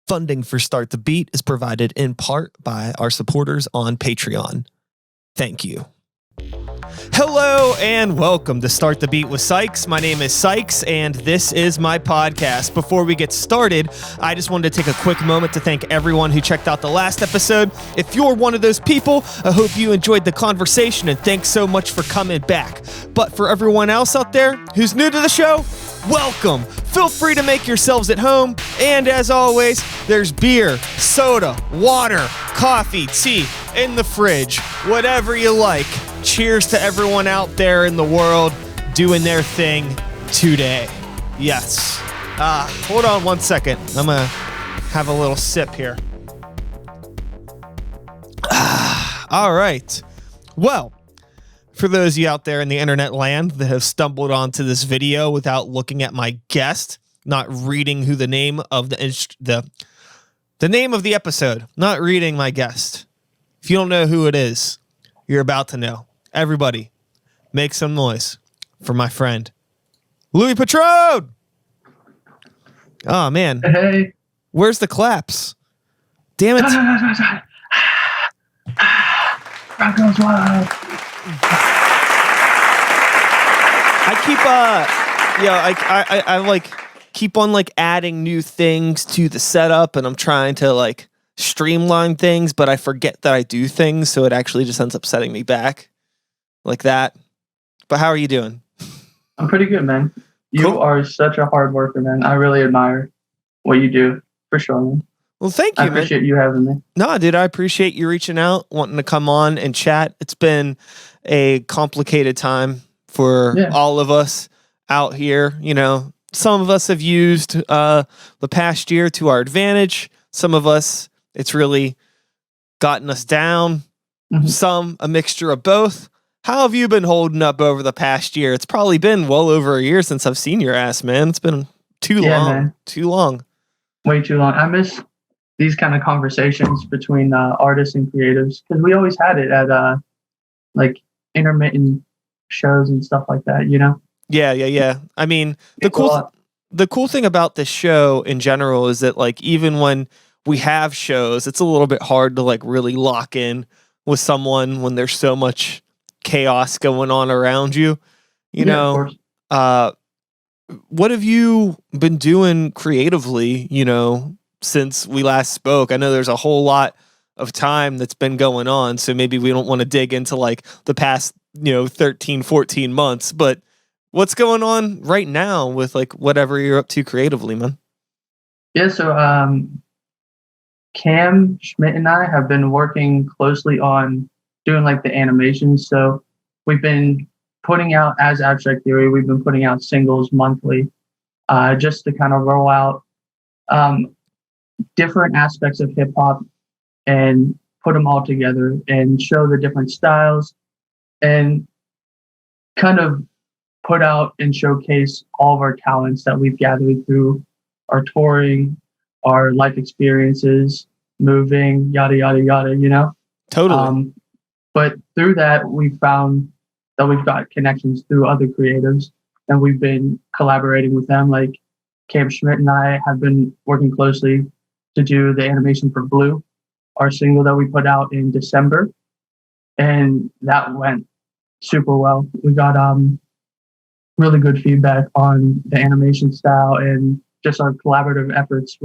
Funding for Start the Beat is provided in part by our supporters on Patreon. Thank you. Hello and welcome to Start the Beat with Sykes. My name is Sykes and this is my podcast. Before we get started, I just wanted to take a quick moment to thank everyone who checked out the last episode. If you're one of those people, I hope you enjoyed the conversation and thanks so much for coming back. But for everyone else out there who's new to the show, welcome. Feel free to make yourselves at home. And as always, there's beer, soda, water, coffee, tea in the fridge, whatever you like. Cheers to everyone out there in the world doing their thing today. Yes. Hold on one second. I'm going to have a little sip here. All right. Well, for those of you out there in the internet land that have stumbled onto this video without looking at my guest, not reading who the name of the name of the episode, not reading my guest. If you don't know who it is, you're about to know. Everybody, make some noise for my friend, Louie Petrone. Oh, man. Hey. Where's the claps? Damn it. Rock goes wild. I like keep on like adding new things to the setup and I'm trying to like streamline things, but I forget that I do things. So it actually just ends up setting me back like that. But how are you doing? I'm pretty good, man. You Cool. are such a hard worker, man. I really admire what you do, for sure, man. Well, thank you, I appreciate you having me. No, dude, I appreciate you reaching out, wanting to come on and chat. It's been a complicated time for all of us out here. You know, some of us have used the past year to our advantage. Some of us, it's really gotten us down. Mm-hmm. Some, a mixture of both. How have you been holding up over the past year? It's probably been well over a year since I've seen your ass, man. It's been too long. Man. Too long. Way too long. I miss these kind of conversations between artists and creatives because we always had it at like intermittent shows and stuff like that, you know? Yeah. I mean, the cool thing about this show in general is that like even when we have shows, it's a little bit hard to like really lock in with someone when there's so much chaos going on around you. You know, what have you been doing creatively, you know, since we last spoke? I know there's a whole lot of time that's been going on, so maybe we don't want to dig into like the past, 13, 14 months, but what's going on right now with like whatever you're up to creatively, man? Yeah, so Cam Schmidt and I have been working closely on doing like the animations. So we've been putting out, as Abstract Theory, we've been putting out singles monthly just to kind of roll out different aspects of hip hop and put them all together and show the different styles and kind of put out and showcase all of our talents that we've gathered through our touring, our life experiences, moving, yada, yada, yada, you know? Totally. But through that, we found that we've got connections through other creatives and we've been collaborating with them. Like Cam Schmidt and I have been working closely to do the animation for Blue, our single that we put out in December. And that went super well. We got really good feedback on the animation style and just our collaborative efforts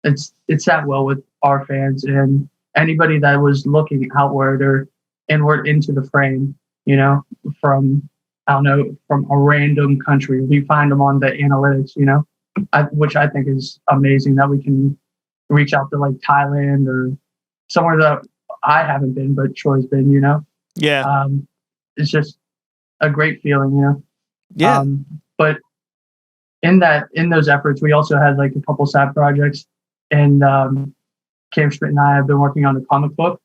it sat well with our fans and anybody that was looking outward or inward into the frame, you know, from a random country. We find them on the analytics, you know, which I think is amazing that we can reach out to like Thailand or somewhere that I haven't been, but Troy's been, you know? Yeah. It's just a great feeling, you know? Yeah. But in those efforts, we also had like a couple side projects and Cam Schmidt and I have been working on a comic book,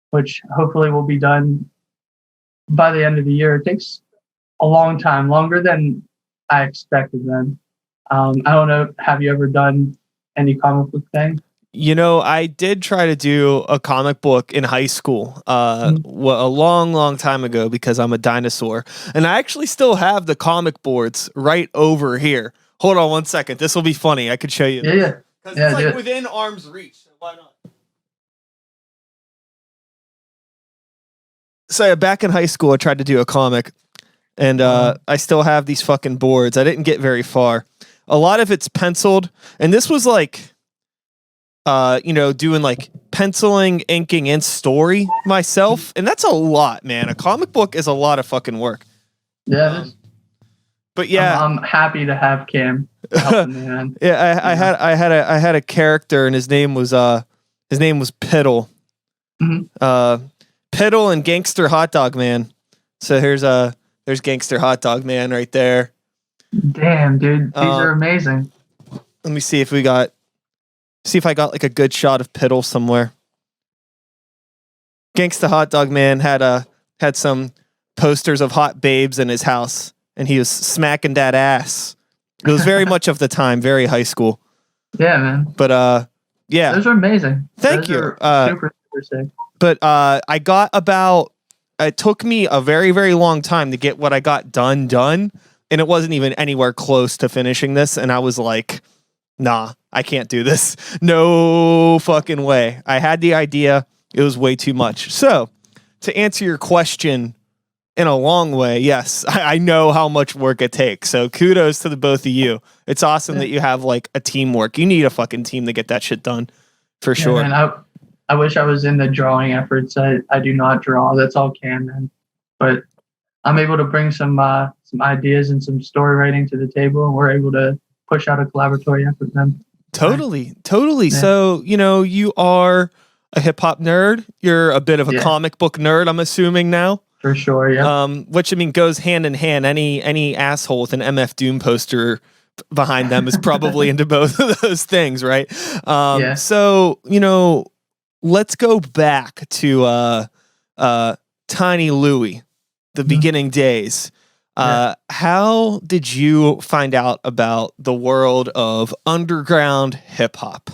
which hopefully will be done by the end of the year. It takes a long time, longer than I expected then. I don't know, have you ever done any comic book thing? You know, I did try to do a comic book in high school a long time ago because I'm a dinosaur. And I actually still have the comic boards right over here. Hold on one second. This will be funny. I could show you. Yeah. Because it's like within arm's reach, so why not? So back in high school, I tried to do a comic, and I still have these fucking boards. I didn't get very far. A lot of it's penciled, and this was like, doing like penciling, inking, and story myself, and that's a lot, man. A comic book is a lot of fucking work. Yeah. But yeah, I'm happy to have Cam helping me, man. Yeah, I had a character, and his name was Piddle. Mm-hmm. Piddle and Gangster Hot Dog Man. So there's Gangster Hot Dog Man right there. Damn, dude, these are amazing. Let me see if I got like a good shot of Piddle somewhere. Gangsta Hot Dog Man had some posters of hot babes in his house, and he was smacking that ass. It was very much of the time, very high school. Yeah, man. But yeah, those are amazing. Thank you. Super sick. But it took me a very, very long time to get what I got done, and it wasn't even anywhere close to finishing this. And I was like, nah, I can't do this. No fucking way. I had the idea. It was way too much. So to answer your question in a long way, yes, I know how much work it takes. So kudos to the both of you. It's awesome that you have like a teamwork. You need a fucking team to get that shit done for sure. Man, I wish I was in the drawing efforts. I do not draw. That's all Cam, man. But I'm able to bring some ideas and some story writing to the table, and we're able to push out a collaboratory effort then. Totally. Yeah. So, you are a hip hop nerd. You're a bit of a comic book nerd, I'm assuming now. For sure, yeah. Which goes hand in hand. Any asshole with an MF Doom poster behind them is probably into both of those things, right? So, let's go back to Tiny Louie, the beginning days. How did you find out about the world of underground hip hop?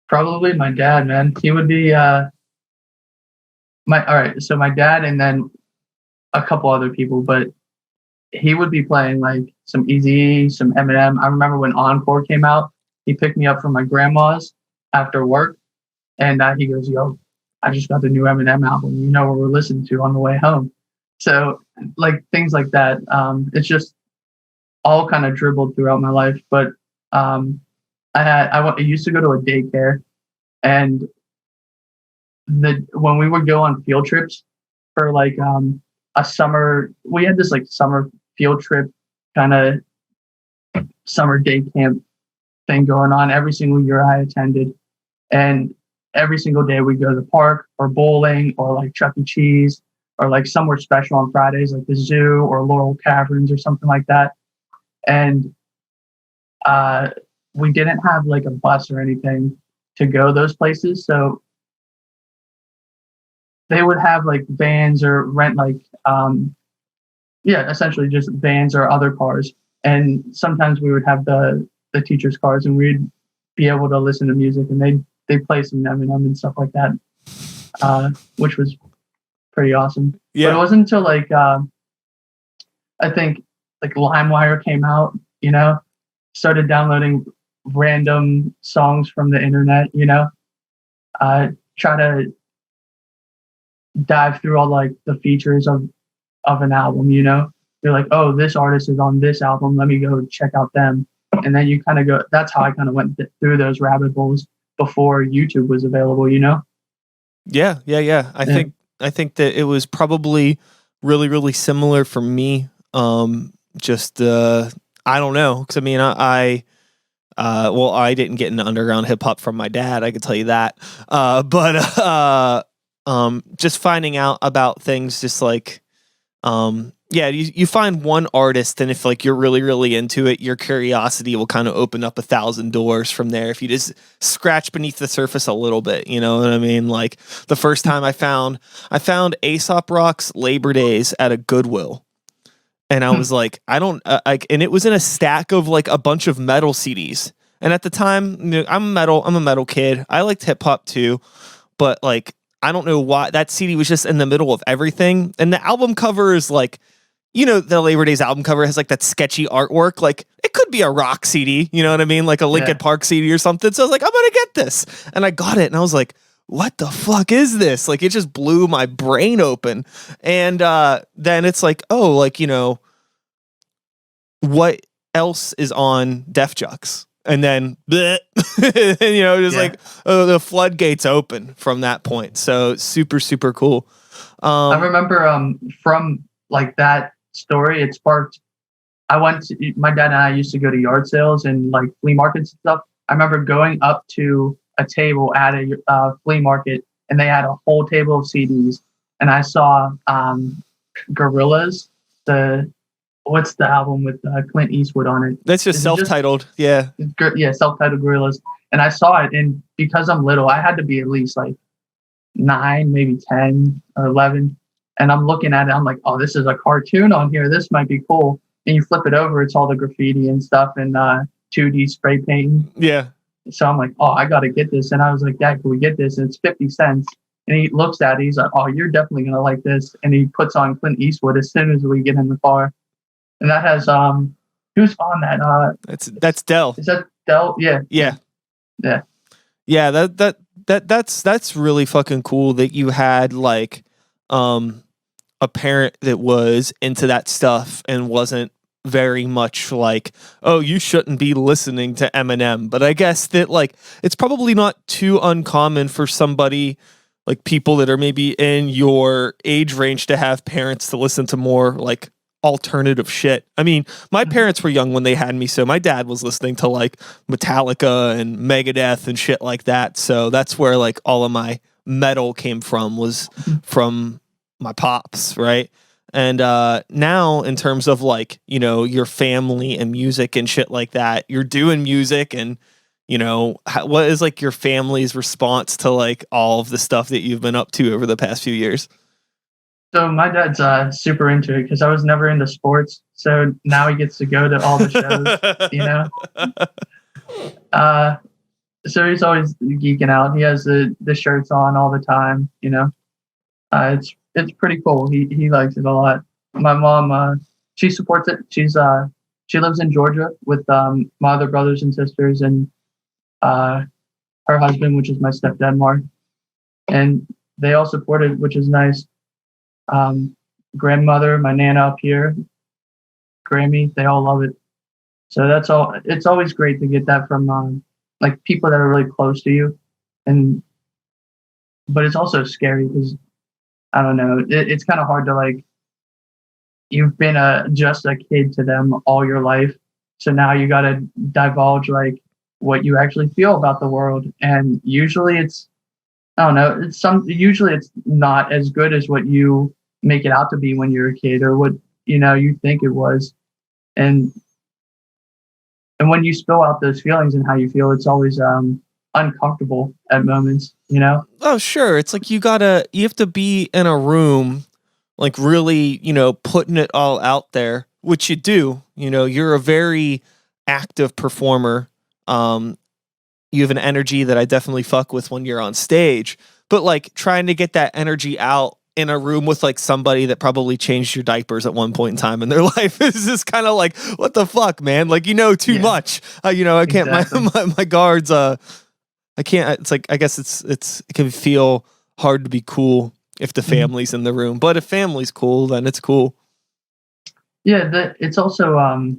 Probably my dad, man. He would be so my dad and then a couple other people, but he would be playing like some Eazy, some Eminem. I remember when Encore came out, he picked me up from my grandma's after work, and he goes, "Yo, I just got the new Eminem album. You know what we're listening to on the way home." So like things like that. It's just all kind of dribbled throughout my life. But I used to go to a daycare, and when we would go on field trips for like a summer, we had this like summer field trip kind of summer day camp thing going on every single year I attended, and every single day we'd go to the park or bowling or like Chuck E. Cheese or like somewhere special on Fridays like the zoo or Laurel Caverns or something like that. And we didn't have like a bus or anything to go those places, so they would have like vans or rent like essentially just vans or other cars. And sometimes we would have the teachers' cars, and we'd be able to listen to music, and they'd play some Eminem and stuff like that, which was pretty awesome. Yeah. But it wasn't until like I think like LimeWire came out, started downloading random songs from the internet, try to dive through all like the features of an album, you're like, oh, this artist is on this album, let me go check out them. And then you kind of go, that's how I kind of went through those rabbit holes before YouTube was available, Yeah. I think that it was probably really, really similar for me. I don't know. Cause I didn't get into underground hip hop from my dad. I could tell you that. But just finding out about things, just like, you find one artist, and if like you're really, really into it, your curiosity will kind of open up 1,000 doors from there. If you just scratch beneath the surface a little bit, you know what I mean? Like the first time I found Aesop Rock's Labor Days at a Goodwill. And I was like, and it was in a stack of like a bunch of metal CDs. And at the time, I'm a metal kid. I liked hip hop too, but like, I don't know why that CD was just in the middle of everything. And the album cover is like you know, the Labor Days album cover has like that sketchy artwork. Like it could be a rock CD, you know what I mean? Like a Linkin Park CD or something. So I was like, I'm going to get this. And I got it and I was like, what the fuck is this? Like it just blew my brain open. And then it's like, oh, like, you know, what else is on Def Jux? And then, bleh, you know, just like, oh, the floodgates open from that point. So super, super cool. I remember from like that story, it sparked. My dad and I used to go to yard sales and like flea markets and stuff. I remember going up to a table at a flea market and they had a whole table of CDs. And I saw Gorillaz, what's the album with Clint Eastwood on it? That's just self-titled. Yeah, self-titled Gorillaz. And I saw it, and because I'm little, I had to be at least like 9, maybe 10 or 11. And I'm looking at it, I'm like, oh, this is a cartoon on here. This might be cool. And you flip it over, it's all the graffiti and stuff and 2D spray painting. Yeah. So I'm like, oh, I got to get this. And I was like, Dad, can we get this? And it's 50 cents. And he looks at it, he's like, oh, you're definitely going to like this. And he puts on Clint Eastwood as soon as we get in the car. And that has, who's on that? That's Dell. Is that Dell? Yeah. Yeah. Yeah. Yeah. That's really fucking cool that you had like, a parent that was into that stuff and wasn't very much like, oh, you shouldn't be listening to Eminem. But I guess that like, it's probably not too uncommon for somebody like people that are maybe in your age range to have parents to listen to more like alternative shit. I mean, my parents were young when they had me, so my dad was listening to like Metallica and Megadeth and shit like that. So that's where like all of my metal came from, was from my pops, right? And now in terms of like, you know, your family and music and shit like that, you're doing music and, you know, what is like your family's response to like all of the stuff that you've been up to over the past few years? So my dad's super into it because I was never into sports. So now he gets to go to all the shows, you know? So he's always geeking out. He has the shirts on all the time, you know? It's pretty cool. He likes it a lot. My mom, she supports it. She lives in Georgia with my other brothers and sisters and her husband, which is my stepdad, Mark. And they all support it, which is nice. Grandmother, my nana up here, Grammy, they all love it. So that's all. It's always great to get that from like people that are really close to you, but it's also scary because I don't know. It's kind of hard to like. You've been just a kid to them all your life, so now you got to divulge like what you actually feel about the world, and usually it's. I don't know. Usually it's not as good as what you make it out to be when you're a kid or what, you know, you think it was. And when you spill out those feelings and how you feel, it's always uncomfortable at moments, you know? Oh, sure. It's like you have to be in a room, like really, you know, putting it all out there, which you do. You know, you're a very active performer. You have an energy that I definitely fuck with when you're on stage, but like trying to get that energy out in a room with like somebody that probably changed your diapers at one point in time in their life is just kind of like, what the fuck, man? Like, you know, too much, you know, I can't, exactly. my guards, I can't, it's like, I guess it can feel hard to be cool if the family's in the room, but if family's cool, then it's cool. Yeah. It's also,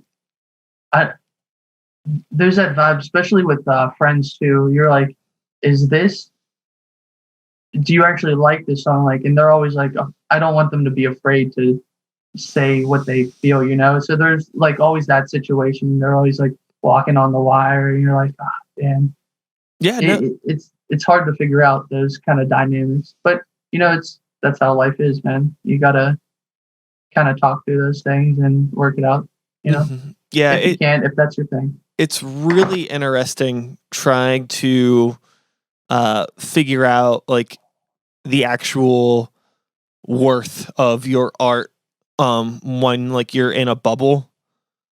there's that vibe, especially with friends too. You're like, do you actually like this song? Like, and they're always like, oh, I don't want them to be afraid to say what they feel, you know? So there's like always that situation. They're always like walking on the wire and you're like, damn. Yeah. It's hard to figure out those kind of dynamics, but you know, that's how life is, man. You got to kind of talk through those things and work it out, you know? Mm-hmm. Yeah. If that's your thing. It's really interesting trying to figure out like the actual worth of your art when like you're in a bubble.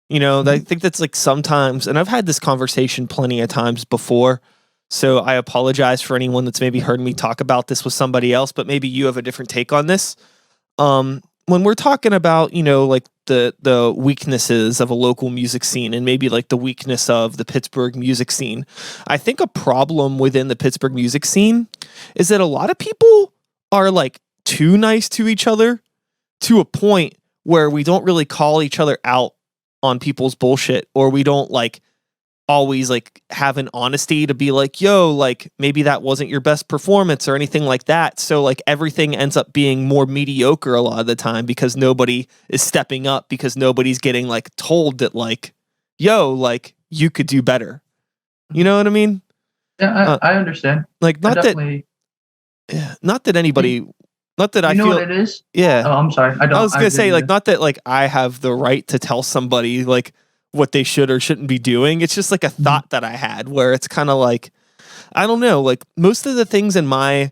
You know, I think that's like sometimes, and I've had this conversation plenty of times before, so I apologize for anyone that's maybe heard me talk about this with somebody else, but maybe you have a different take on this. when we're talking about, like the weaknesses of a local music scene and maybe like the weakness of the Pittsburgh music scene, I think a problem within the Pittsburgh music scene is that a lot of people are like too nice to each other to a point where we don't really call each other out on people's bullshit, or we don't like always like have an honesty to be like, yo, like maybe that wasn't your best performance or anything like that. So like everything ends up being more mediocre a lot of the time because nobody is stepping up, because nobody's getting like told that like, yo, like you could do better. You know what I mean? Yeah, I understand. Like not that anybody, not that I feel. You know what it is? Yeah. Oh, I'm sorry. I was gonna say like not that like I have the right to tell somebody like what they should or shouldn't be doing. It's just like a thought that I had where it's kind of like, I don't know, like most of the things in my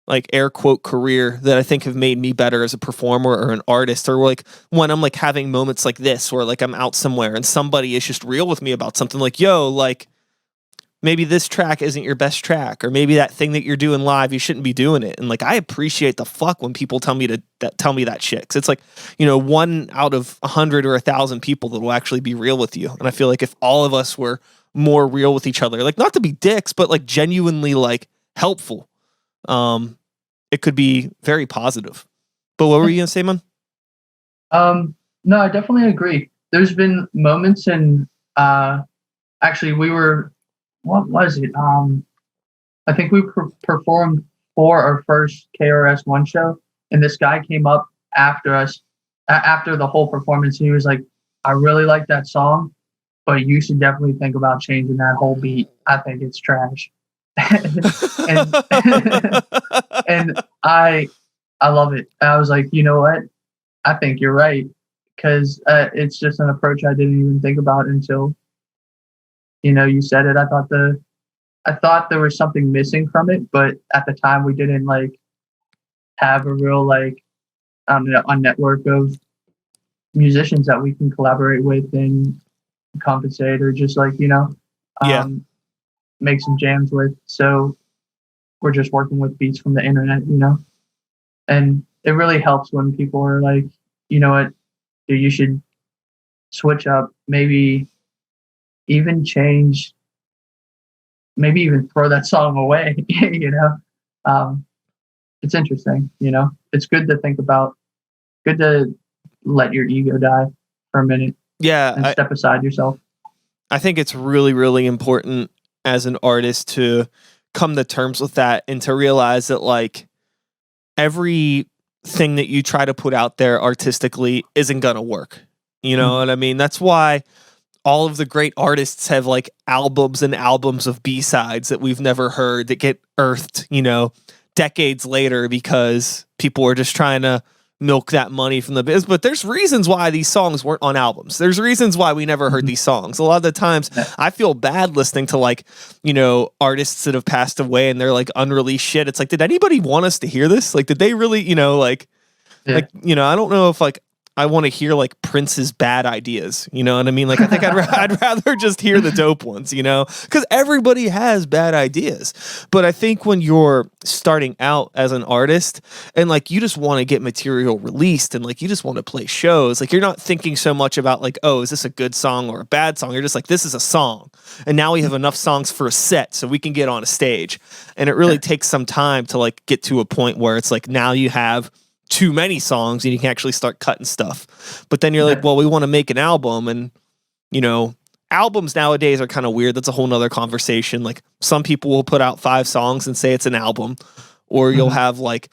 like air quote career that I think have made me better as a performer or an artist, or like when I'm like having moments like this where like I'm out somewhere and somebody is just real with me about something like, yo, like maybe this track isn't your best track, or maybe that thing that you're doing live, you shouldn't be doing it. And like, I appreciate the fuck when people tell me that shit. 'Cause it's like, 1 out of 100 or 1,000 people that will actually be real with you. And I feel like if all of us were more real with each other, like not to be dicks, but like genuinely like helpful, it could be very positive. But what were you gonna say, man? No, I definitely agree. There's been moments actually what was it? I think we performed for our first KRS-One show, and this guy came up after us, after the whole performance, and he was like, I really like that song, but you should definitely think about changing that whole beat. I think it's trash. and, and I love it. I was like, you know what? I think you're right, because it's just an approach I didn't even think about until you said it. I thought there was something missing from it, but at the time we didn't like have a real like a network of musicians that we can collaborate with and compensate, or just like make some jams with. So we're just working with beats from the internet, and it really helps when people are like, you know what, dude, you should switch up, maybe even change, maybe even throw that song away. It's interesting. It's good to think about, good to let your ego die for a minute. Yeah, and step aside yourself. I think it's really, really important as an artist to come to terms with that and to realize that like everything that you try to put out there artistically isn't gonna work. You know what I mean? That's why all of the great artists have like albums and albums of B-sides that we've never heard that get earthed, decades later, because people are just trying to milk that money from the biz. But there's reasons why these songs weren't on albums. There's reasons why we never heard these songs. A lot of the times I feel bad listening to like, artists that have passed away and they're like unreleased shit. It's like, did anybody want us to hear this? Like, did they really, I don't know if like I want to hear like Prince's bad ideas. You know what I mean? Like, I think I'd rather just hear the dope ones, because everybody has bad ideas. But I think when you're starting out as an artist and like you just want to get material released and like you just want to play shows, like you're not thinking so much about like, oh, is this a good song or a bad song? You're just like, this is a song. And now we have enough songs for a set so we can get on a stage. And it really takes some time to like get to a point where it's like now you have too many songs and you can actually start cutting stuff. But then you're like, well, we want to make an album, and albums nowadays are kind of weird. That's a whole nother conversation. Like some people will put out 5 songs and say it's an album, or you'll have like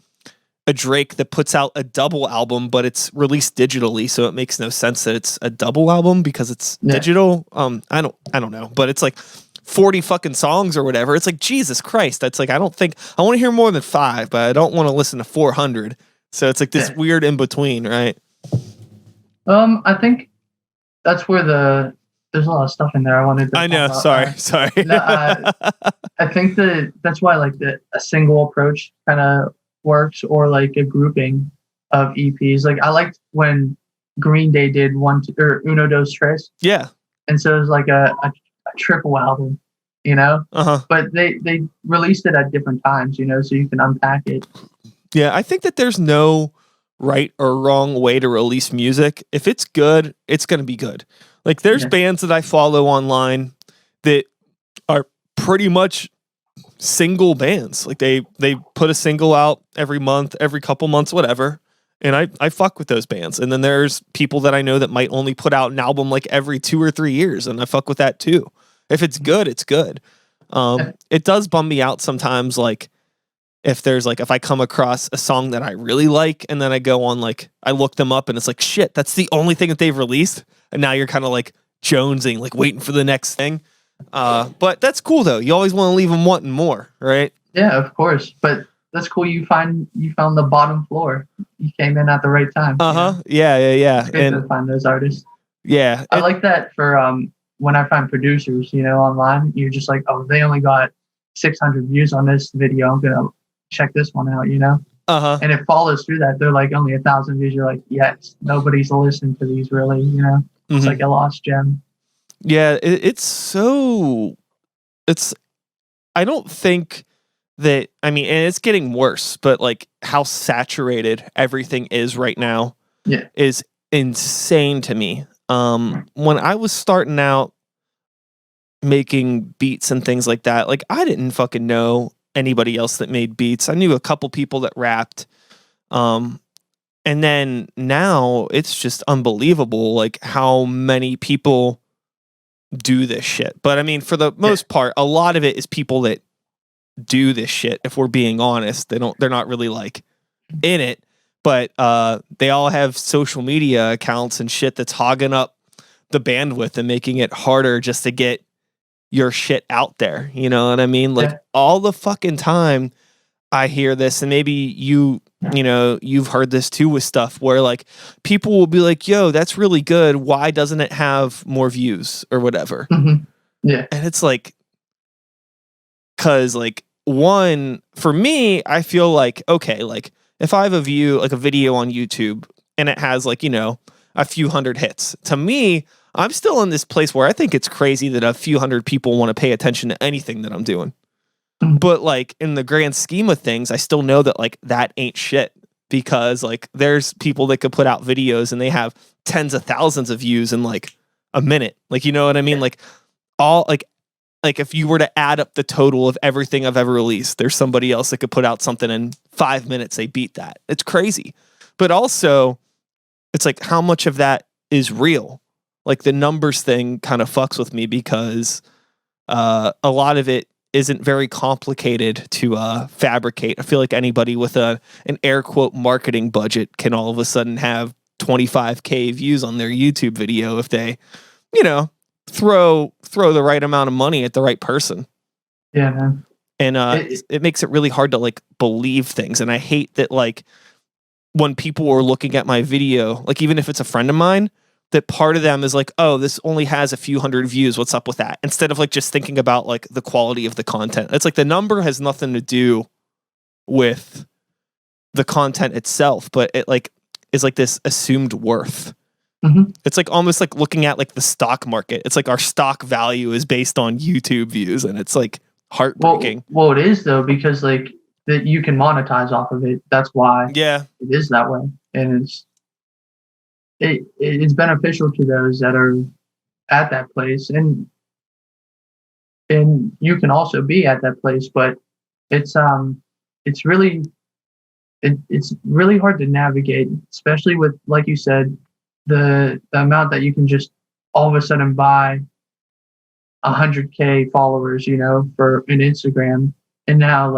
a Drake that puts out a double album, but it's released digitally, so it makes no sense that it's a double album because it's digital. I don't know, but it's like 40 fucking songs or whatever. It's like, Jesus Christ. That's like, I don't think I want to hear more than 5, but I don't want to listen to 400. So it's like this weird in between, right? I think that's where there's a lot of stuff in there I wanted to. I know. Sorry. No, I think that's why like a single approach kind of works, or like a grouping of EPs. Like I liked when Green Day did Uno Dos Tres. Yeah. And so it was like a triple album, But they released it at different times, so you can unpack it. Yeah, I think that there's no right or wrong way to release music. If it's good, it's going to be good. Like there's bands that I follow online that are pretty much single bands. Like they put a single out every month, every couple months, whatever. And I fuck with those bands. And then there's people that I know that might only put out an album like every 2 or 3 years, and I fuck with that too. If it's good, it's good. It does bum me out sometimes, like if I come across a song that I really like, and then I go on, like, I look them up and it's like, shit, that's the only thing that they've released. And now you're kind of like jonesing, like waiting for the next thing. But that's cool though. You always want to leave them wanting more, right? Yeah, of course. But that's cool. You found the bottom floor. You came in at the right time. Yeah. It's good to find those artists. Yeah. I like that for when I find producers, online. You're just like, oh, they only got 600 views on this video. I'm gonna check this one out. And it follows through that. They're like only 1,000 views. You're like, yes, nobody's listened to these really. It's like a lost gem. Yeah, I don't think that, I mean, and it's getting worse, but like how saturated everything is right now is insane to me. When I was starting out making beats and things like that, like I didn't fucking know anybody else that made beats. I knew a couple people that rapped. And then now it's just unbelievable, like how many people do this shit. But I mean, for the most part, a lot of it is people that do this shit. If we're being honest, they're not really like in it, but they all have social media accounts and shit that's hogging up the bandwidth and making it harder just to get your shit out there. You know what I mean? Like all the fucking time I hear this, and maybe you've heard this too with stuff where like people will be like, yo, that's really good. Why doesn't it have more views or whatever? Yeah. And it's like, cause like one, for me, I feel like, okay, like if I have a video on YouTube and it has like, a few hundred hits, to me, I'm still in this place where I think it's crazy that a few hundred people want to pay attention to anything that I'm doing. But like in the grand scheme of things, I still know that like that ain't shit, because like there's people that could put out videos and they have tens of thousands of views in like a minute. Like, you know what I mean? Like all like if you were to add up the total of everything I've ever released, there's somebody else that could put out something in 5 minutes. They beat that. It's crazy. But also it's like, how much of that is real? Like the numbers thing kind of fucks with me, because a lot of it isn't very complicated to fabricate. I feel like anybody with an air quote marketing budget can all of a sudden have 25K views on their YouTube video if they, throw the right amount of money at the right person. Yeah, man. And it makes it really hard to like believe things. And I hate that like when people are looking at my video, like even if it's a friend of mine, that part of them is like, oh, this only has a few hundred views. What's up with that? Instead of like just thinking about like the quality of the content. It's like the number has nothing to do with the content itself, but it like is like this assumed worth. It's like almost like looking at like the stock market. It's like our stock value is based on YouTube views, and it's like heartbreaking. Well, it is though, because like that you can monetize off of it. That's why it is that way. And it's beneficial to those that are at that place, and you can also be at that place, but it's really hard to navigate, especially with, like you said, the amount that you can just all of a sudden buy 100K followers, for an Instagram, and now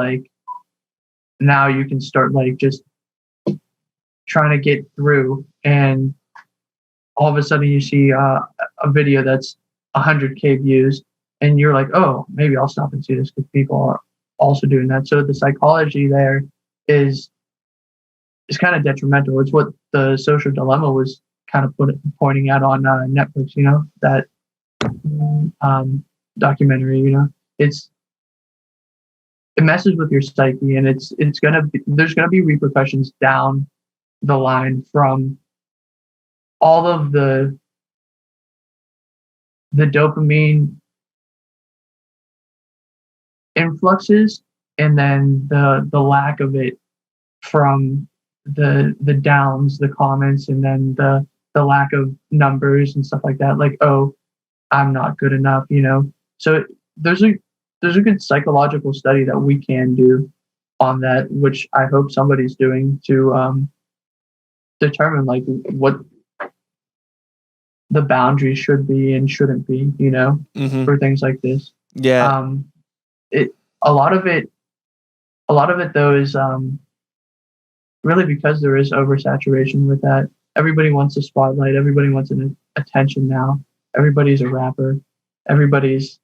you can start like just trying to get through, and all of a sudden you see a video that's 100K views, and you're like, oh, maybe I'll stop and see this because people are also doing that. So the psychology there is kind of detrimental. It's what the Social Dilemma was kind of pointing out on Netflix, that documentary. It messes with your psyche, and there's gonna be repercussions down the line from all of the dopamine influxes, and then the lack of it from the downs, the comments, and then the lack of numbers and stuff like that. Like, oh, I'm not good enough, So there's a good psychological study that we can do on that, which I hope somebody's doing to determine like what the boundaries should be and shouldn't be, for things like this. Yeah. It a lot of it though is really because there is oversaturation with that. Everybody wants a spotlight. Everybody wants an attention now. Everybody's a rapper. Everybody's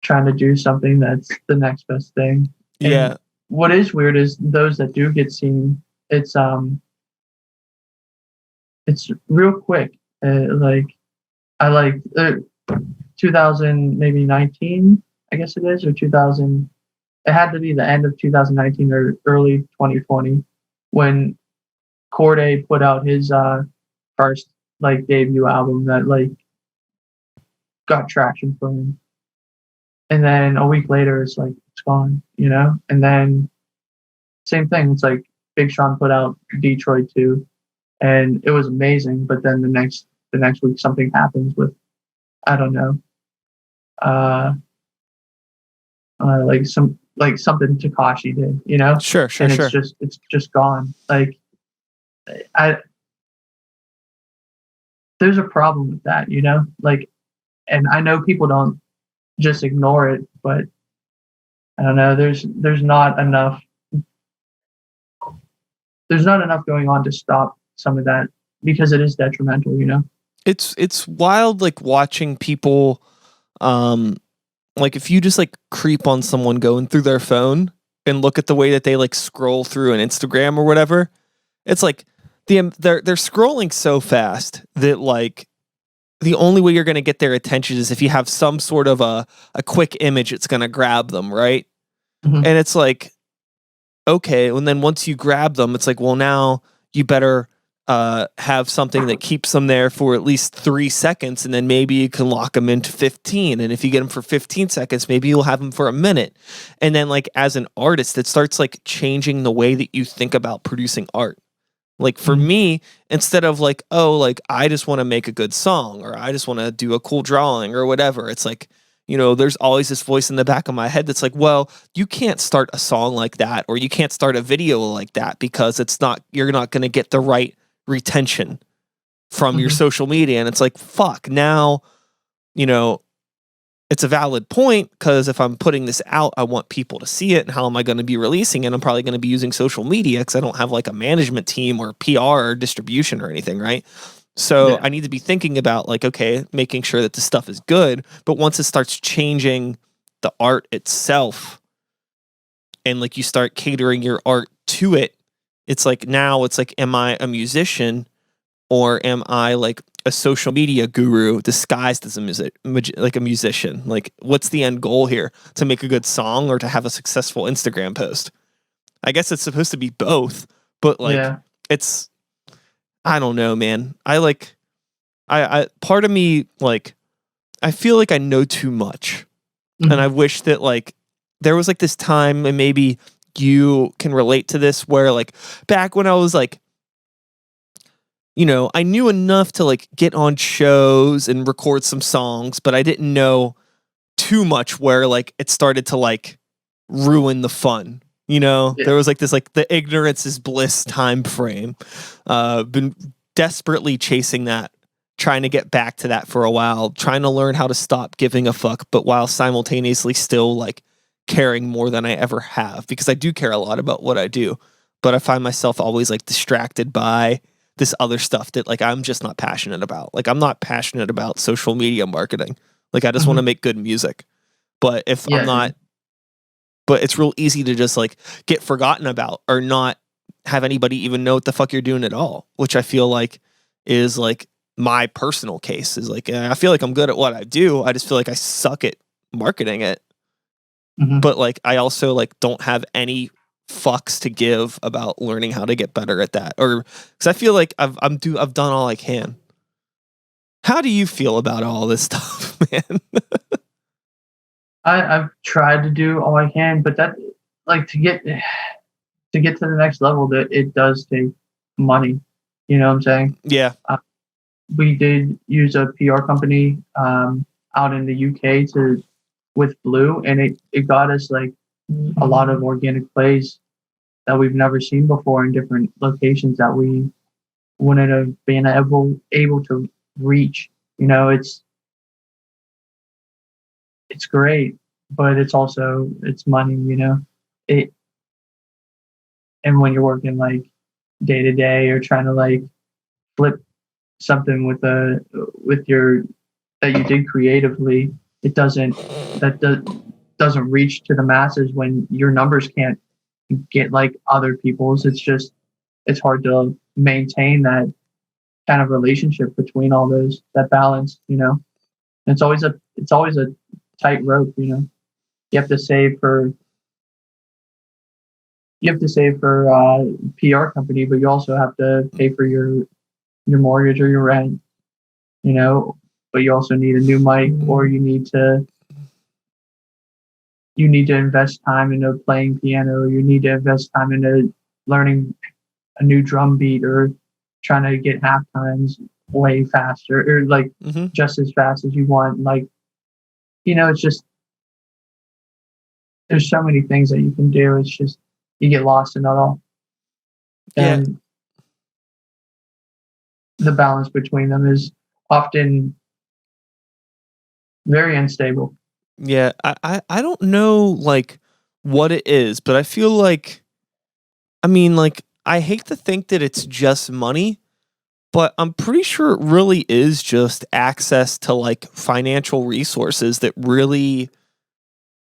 trying to do something that's the next best thing. Yeah. And what is weird is those that do get seen, it's real quick. Like I like 2000 maybe 19, I guess it is, or 2000. It had to be the end of 2019 or early 2020 when Corday put out his first like debut album that like got traction for him. And then a week later it's like it's gone, And then same thing, it's like Big Sean put out Detroit 2 and it was amazing, but then the next week something happens with I don't know. Like something Tekashi did, Sure. And it's just gone. Like there's a problem with that, Like, and I know people don't just ignore it, but I don't know. There's not enough. There's not enough going on to stop some of that because it is detrimental, It's wild, like watching people, like if you just like creep on someone going through their phone and look at the way that they like scroll through an Instagram or whatever, it's like they're scrolling so fast that like the only way you're going to get their attention is if you have some sort of a quick image that's going to grab them, right? Mm-hmm. And it's like, okay, and then once you grab them, it's like, well, now you better have something that keeps them there for at least 3 seconds, and then maybe you can lock them into 15. And if you get them for 15 seconds, maybe you'll have them for a minute. And then like as an artist, it starts like changing the way that you think about producing art. Like for me, instead of like, oh, like I just want to make a good song or I just want to do a cool drawing or whatever, it's like, there's always this voice in the back of my head that's like, well, you can't start a song like that or you can't start a video like that because you're not going to get the right retention from your social media. And it's like, fuck, now, it's a valid point because if I'm putting this out, I want people to see it. And how am I going to be releasing it? I'm probably going to be using social media because I don't have like a management team or PR or distribution or anything, right? So I need to be thinking about like, okay, making sure that the stuff is good. But once it starts changing the art itself and like you start catering your art to it, it's like now it's like, am I a musician or am I like a social media guru disguised as a musician? Like, what's the end goal here? To make a good song or to have a successful Instagram post? I guess it's supposed to be both, but like, it's, I don't know, man. I part of me, like, I feel like I know too much. And I wish that like, there was like this time, and maybe you can relate to this, where like back when I was like, I knew enough to like get on shows and record some songs, but I didn't know too much where like it started to like ruin the fun. There was like this, like the ignorance is bliss time frame. Been desperately chasing that, trying to get back to that for a while, trying to learn how to stop giving a fuck, but while simultaneously still like caring more than I ever have, because I do care a lot about what I do, but I find myself always like distracted by this other stuff that like I'm just not passionate about. Like I'm not passionate about social media marketing. Like I just want to make good music. But if I'm not, but it's real easy to just like get forgotten about or not have anybody even know what the fuck you're doing at all, which I feel like is like my personal case. Is like, I feel like I'm good at what I do. I just feel like I suck at marketing it. But like I also like don't have any fucks to give about learning how to get better at that, or because I feel like I've done all I can. How do you feel about all this stuff, man? I've tried to do all I can, but that like to get to get to the next level, that it does take money. You know what I'm saying? Yeah. We did use a PR company out in the UK with Blue, and it got us like a lot of organic plays that we've never seen before in different locations that we wouldn't have been able to reach. You know, it's great, but it's money. You know, it and when you're working like day to day or trying to like flip something with your that you did creatively, it doesn't reach to the masses when your numbers can't get like other people's. It's hard to maintain that kind of relationship between all those, that balance, you know. And it's always a tight rope, you know. You have to save for PR company, but you also have to pay for your mortgage or your rent, you know. But you also need a new mic, or you need to invest time into playing piano, or you need to invest time into learning a new drum beat, or trying to get half times way faster, or like just as fast as you want. Like, you know, it's just, there's so many things that you can do. It's just, you get lost in it all. And the balance between them is often very unstable. Yeah. I don't know like what it is, but I feel like, I mean, like, I hate to think that it's just money, but I'm pretty sure it really is just access to like financial resources that really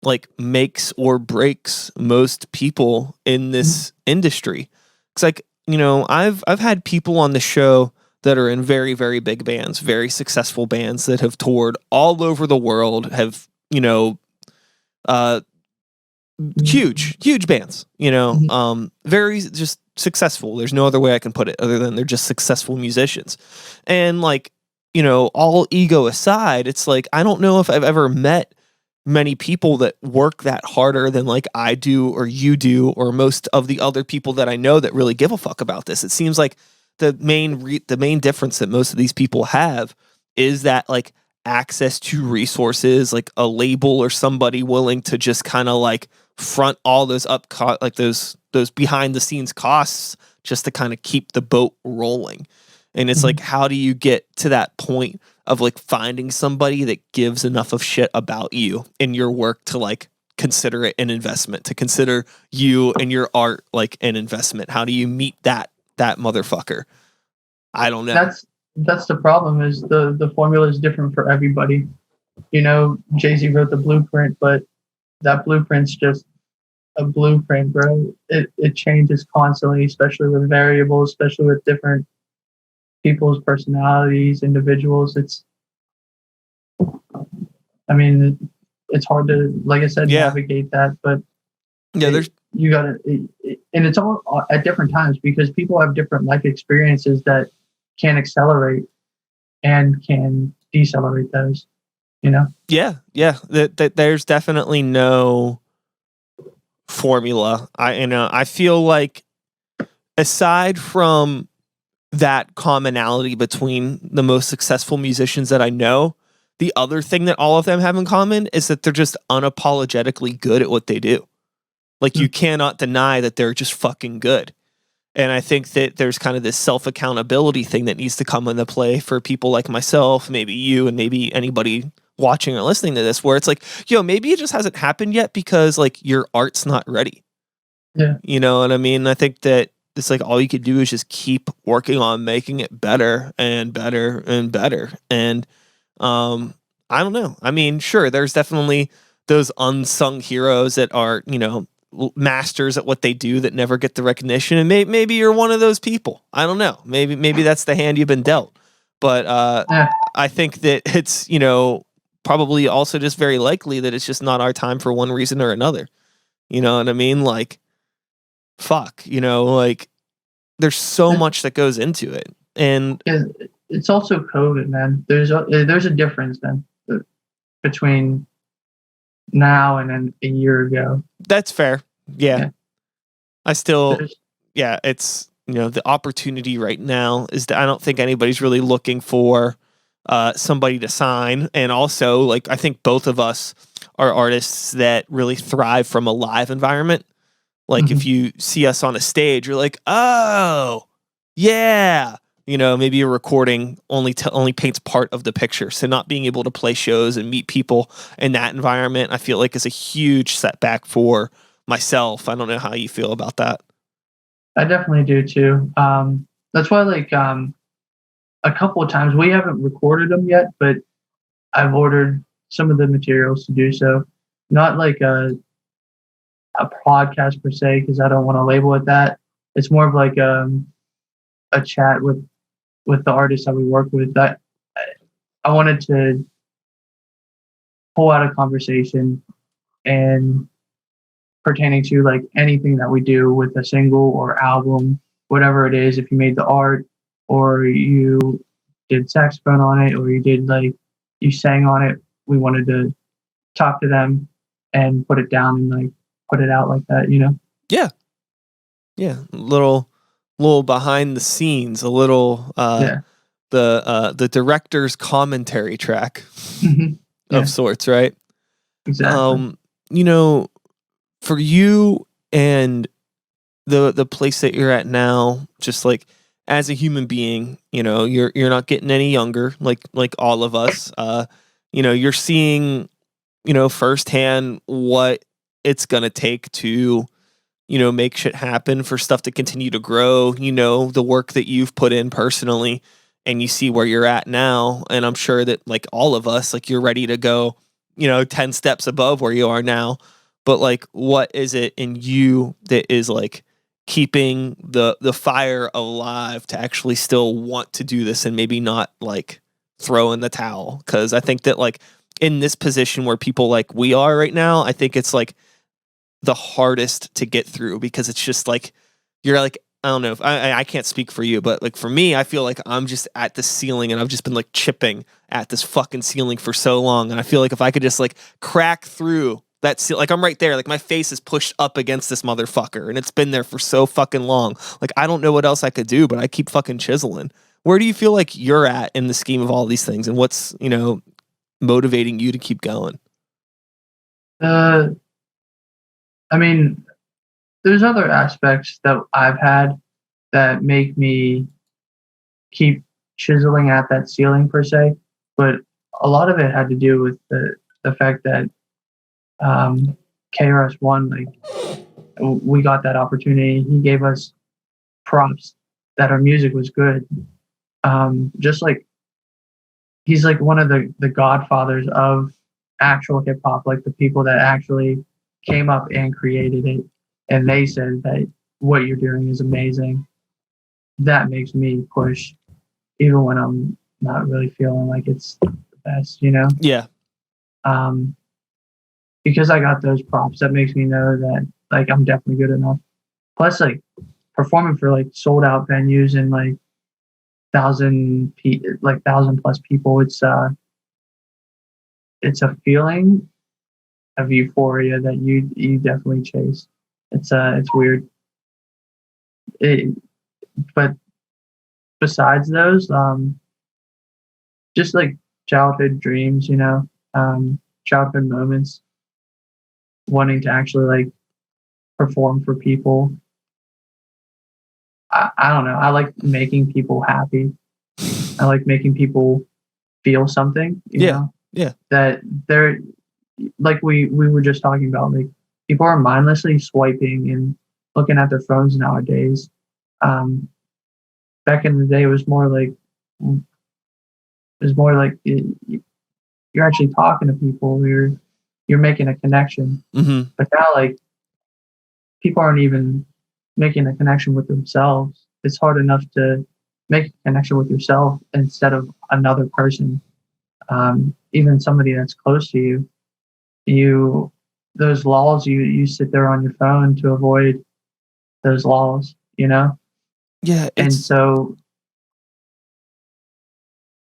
like makes or breaks most people in this industry. It's like, you know, I've had people on the show that are in very, very big bands, very successful bands that have toured all over the world, have, you know, uh huge bands, you know, very just successful. There's no other way I can put it other than they're just successful musicians. And like, you know, all ego aside, it's like, I don't know if I've ever met many people that work that harder than like I do or you do or most of the other people that I know that really give a fuck about this. It seems like the main difference that most of these people have is that like access to resources, like a label or somebody willing to just kind of like front all those like those behind the scenes costs just to kind of keep the boat rolling. And it's like, how do you get to that point of like finding somebody that gives enough of shit about you and your work to like consider it an investment, to consider you and your art like an investment? How do you meet that motherfucker? I don't know. That's the problem, is the formula is different for everybody. You know, Jay-Z wrote the blueprint, but that blueprint's just a blueprint, bro. It changes constantly, especially with variables, especially with different people's personalities, individuals. I mean, it's hard to, like I said, navigate that, but you gotta, and it's all at different times because people have different life experiences that can accelerate and can decelerate those, you know? Yeah. That there's definitely no formula. I feel like aside from that commonality between the most successful musicians that I know, the other thing that all of them have in common is that they're just unapologetically good at what they do. Like, you cannot deny that they're just fucking good. And I think that there's kind of this self-accountability thing that needs to come into play for people like myself, maybe you, and maybe anybody watching or listening to this, where it's like, yo, maybe it just hasn't happened yet because like your art's not ready. Yeah. You know what I mean? I think that it's like all you could do is just keep working on making it better and better and better. And I don't know. I mean, sure, there's definitely those unsung heroes that are, you know, masters at what they do that never get the recognition. And maybe you're one of those people. I don't know. Maybe that's the hand you've been dealt. But I think that it's, you know, probably also just very likely that it's just not our time for one reason or another. You know what I mean? Like, fuck, you know, like there's so much that goes into it. And it's also COVID, man. There's a difference, man, between now and then a year ago. That's fair. Yeah. I still, There's, yeah, it's, the opportunity right now is that I don't think anybody's really looking for somebody to sign. And also, like, I think both of us are artists that really thrive from a live environment. Like, if mhm. you see us on a stage, you're like, oh, yeah. Maybe a recording only paints part of the picture. So not being able to play shows and meet people in that environment, I feel like is a huge setback for myself. I don't know how you feel about that. I definitely do too. That's why, like, a couple of times we haven't recorded them yet, but I've ordered some of the materials to do so. Not like a podcast per se, because I don't want to label it that. It's more of like a chat with the artists that we work with. That I wanted to pull out a conversation and pertaining to like anything that we do with a single or album, whatever it is. If you made the art, or you did saxophone on it, or you did like you sang on it, we wanted to talk to them and put it down and like put it out like that. Yeah. Yeah. Little behind the scenes, a little Yeah. the director's commentary track Hmm. of Yeah. sorts, right? Exactly. You know, for you and the place that you're at now, just like as a human being, you're not getting any younger, like all of us. You're seeing, firsthand what it's gonna take to, make shit happen, for stuff to continue to grow. The work that you've put in personally, and you see where you're at now. And I'm sure that, like all of us, like, you're ready to go, 10 steps above where you are now. But like, what is it in you that is like keeping the fire alive to actually still want to do this and maybe not like throw in the towel? Because I think that, like, in this position where people like we are right now, I think it's like the hardest to get through, because it's just like you're like, I don't know if I can't speak for you, but like for me, I feel like I'm just at the ceiling, and I've just been like chipping at this fucking ceiling for so long. And I feel like if I could just like crack through that like I'm right there, like my face is pushed up against this motherfucker, and it's been there for so fucking long. Like, I don't know what else I could do, but I keep fucking chiseling. Where do you feel like you're at in the scheme of all these things, and what's, motivating you to keep going? Uh, I mean, there's other aspects that I've had that make me keep chiseling at that ceiling per se, but a lot of it had to do with the fact that KRS-One, like, we got that opportunity. He gave us props that our music was good. Just like he's like one of the godfathers of actual hip hop, like the people that actually came up and created it, and they said that what you're doing is amazing. That makes me push, even when I'm not really feeling like it's the best. Yeah. Um, because I got those props, that makes me know that like I'm definitely good enough. Plus, like performing for like sold out venues and like thousand plus people, it's a feeling of euphoria that you definitely chase. It's weird. It, but besides those, just like childhood dreams, childhood moments, wanting to actually like perform for people. I don't know. I like making people happy. I like making people feel something, Yeah. Yeah. that they're like we were just talking about, like people are mindlessly swiping and looking at their phones nowadays. Um, Back in the day, it was more like you're actually talking to people. You're making a connection. Mm-hmm. But now, like people aren't even making a connection with themselves. It's hard enough to make a connection with yourself instead of another person, even somebody that's close to you. Those laws, you sit there on your phone to avoid those laws. Yeah. And so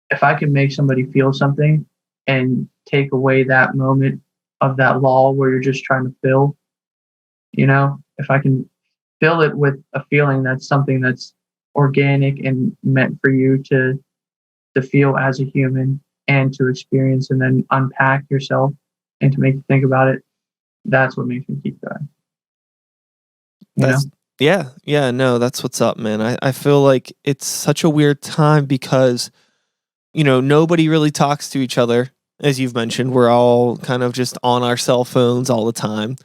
if I can make somebody feel something and take away that moment of that law where you're just trying to fill, if I can fill it with a feeling that's something that's organic and meant for you to feel as a human and to experience and then unpack yourself and to make you think about it. That's what makes me keep going. You know? Yeah, no, that's what's up, man. I feel like it's such a weird time because, nobody really talks to each other. As you've mentioned, we're all kind of just on our cell phones all the time.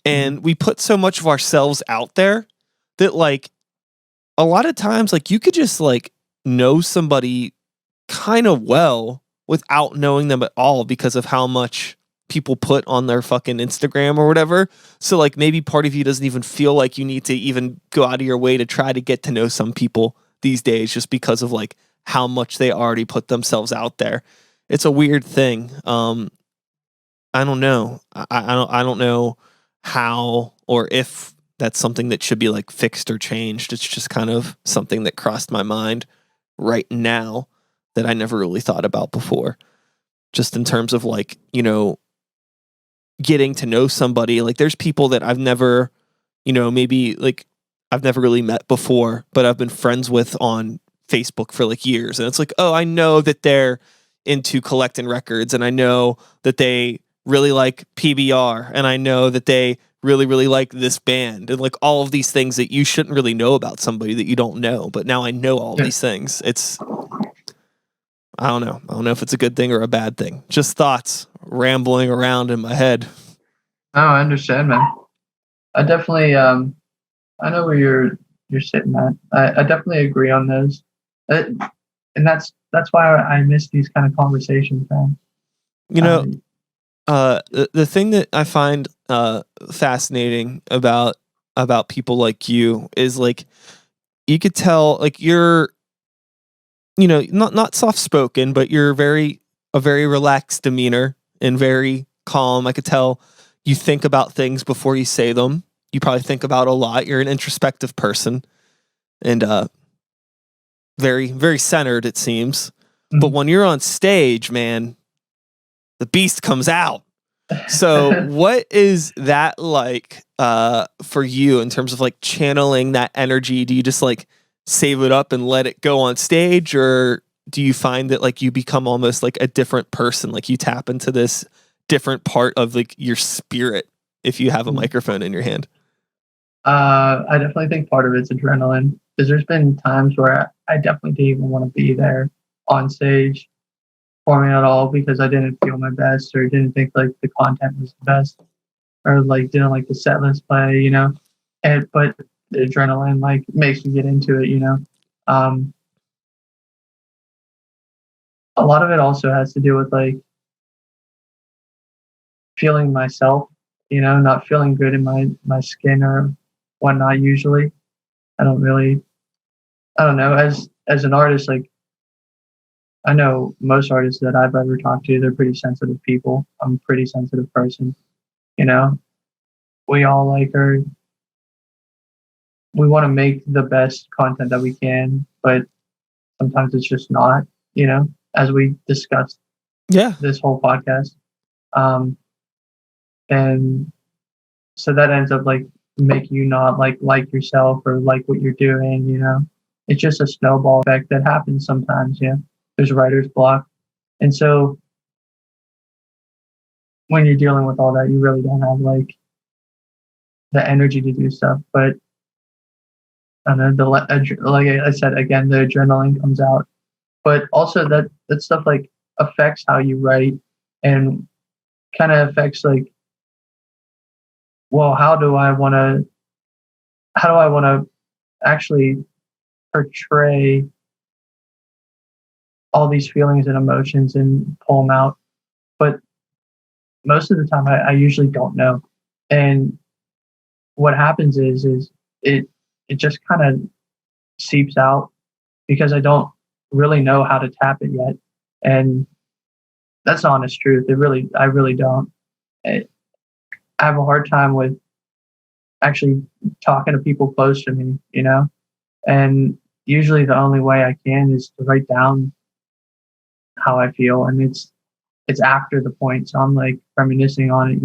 And we put so much of ourselves out there that, like, a lot of times, like, you could just, like, know somebody kind of well without knowing them at all because of how much people put on their fucking Instagram or whatever. So, like, maybe part of you doesn't even feel like you need to even go out of your way to try to get to know some people these days just because of, like, how much they already put themselves out there. It's a weird thing. I don't know. I don't know how or if that's something that should be, like, fixed or changed. It's just kind of something that crossed my mind right now that I never really thought about before. Just in terms of, like, getting to know somebody. Like, there's people that I've never, maybe, like, I've never really met before, but I've been friends with on Facebook for, like, years. And it's like, oh, I know that they're into collecting records, and I know that they really like PBR, and I know that they really, really like this band, and, like, all of these things that you shouldn't really know about somebody that you don't know. But now I know all these things. I don't know. I don't know if it's a good thing or a bad thing. Just thoughts rambling around in my head. Oh, I understand, man. I definitely I know where you're sitting at. I definitely agree on those. And that's why I miss these kind of conversations, man. The thing that I find fascinating about people like you is, like, you could tell, like, you're not soft spoken, but you're a very relaxed demeanor and very calm. I could tell you think about things before you say them. You probably think about a lot. You're an introspective person and very, very centered, it seems. But when you're on stage, man, the beast comes out. So what is that like for you in terms of, like, channeling that energy? Do you just, like, save it up and let it go on stage, or do you find that, like, you become almost like a different person, like you tap into this different part of, like, your spirit if you have a microphone in your hand? I definitely think part of it's adrenaline because there's been times where I definitely didn't even want to be there on stage performing at all because I didn't feel my best or didn't think like the content was the best or like didn't like the set list play, but the adrenaline like makes me get into it, a lot of it also has to do with like feeling myself, not feeling good in my skin or whatnot. Usually, I don't really, I don't know. As an artist, like I know most artists that I've ever talked to, they're pretty sensitive people. I'm a pretty sensitive person. You know, we all we want to make the best content that we can, but sometimes it's just not. As we discussed this whole podcast. And so that ends up like making you not like yourself or like what you're doing. It's just a snowball effect that happens sometimes. There's writer's block. And so when you're dealing with all that, you really don't have like the energy to do stuff. But I don't know, like I said, again, the adrenaline comes out. But also that stuff like affects how you write and kind of affects like, well, how do I want to actually portray all these feelings and emotions and pull them out? But most of the time, I usually don't know. And what happens is it just kind of seeps out because I don't really know how to tap it yet. And that's the honest truth. I really don't. I have a hard time with actually talking to people close to me, and usually the only way I can is to write down how I feel, and it's after the point, so I'm like reminiscing on it,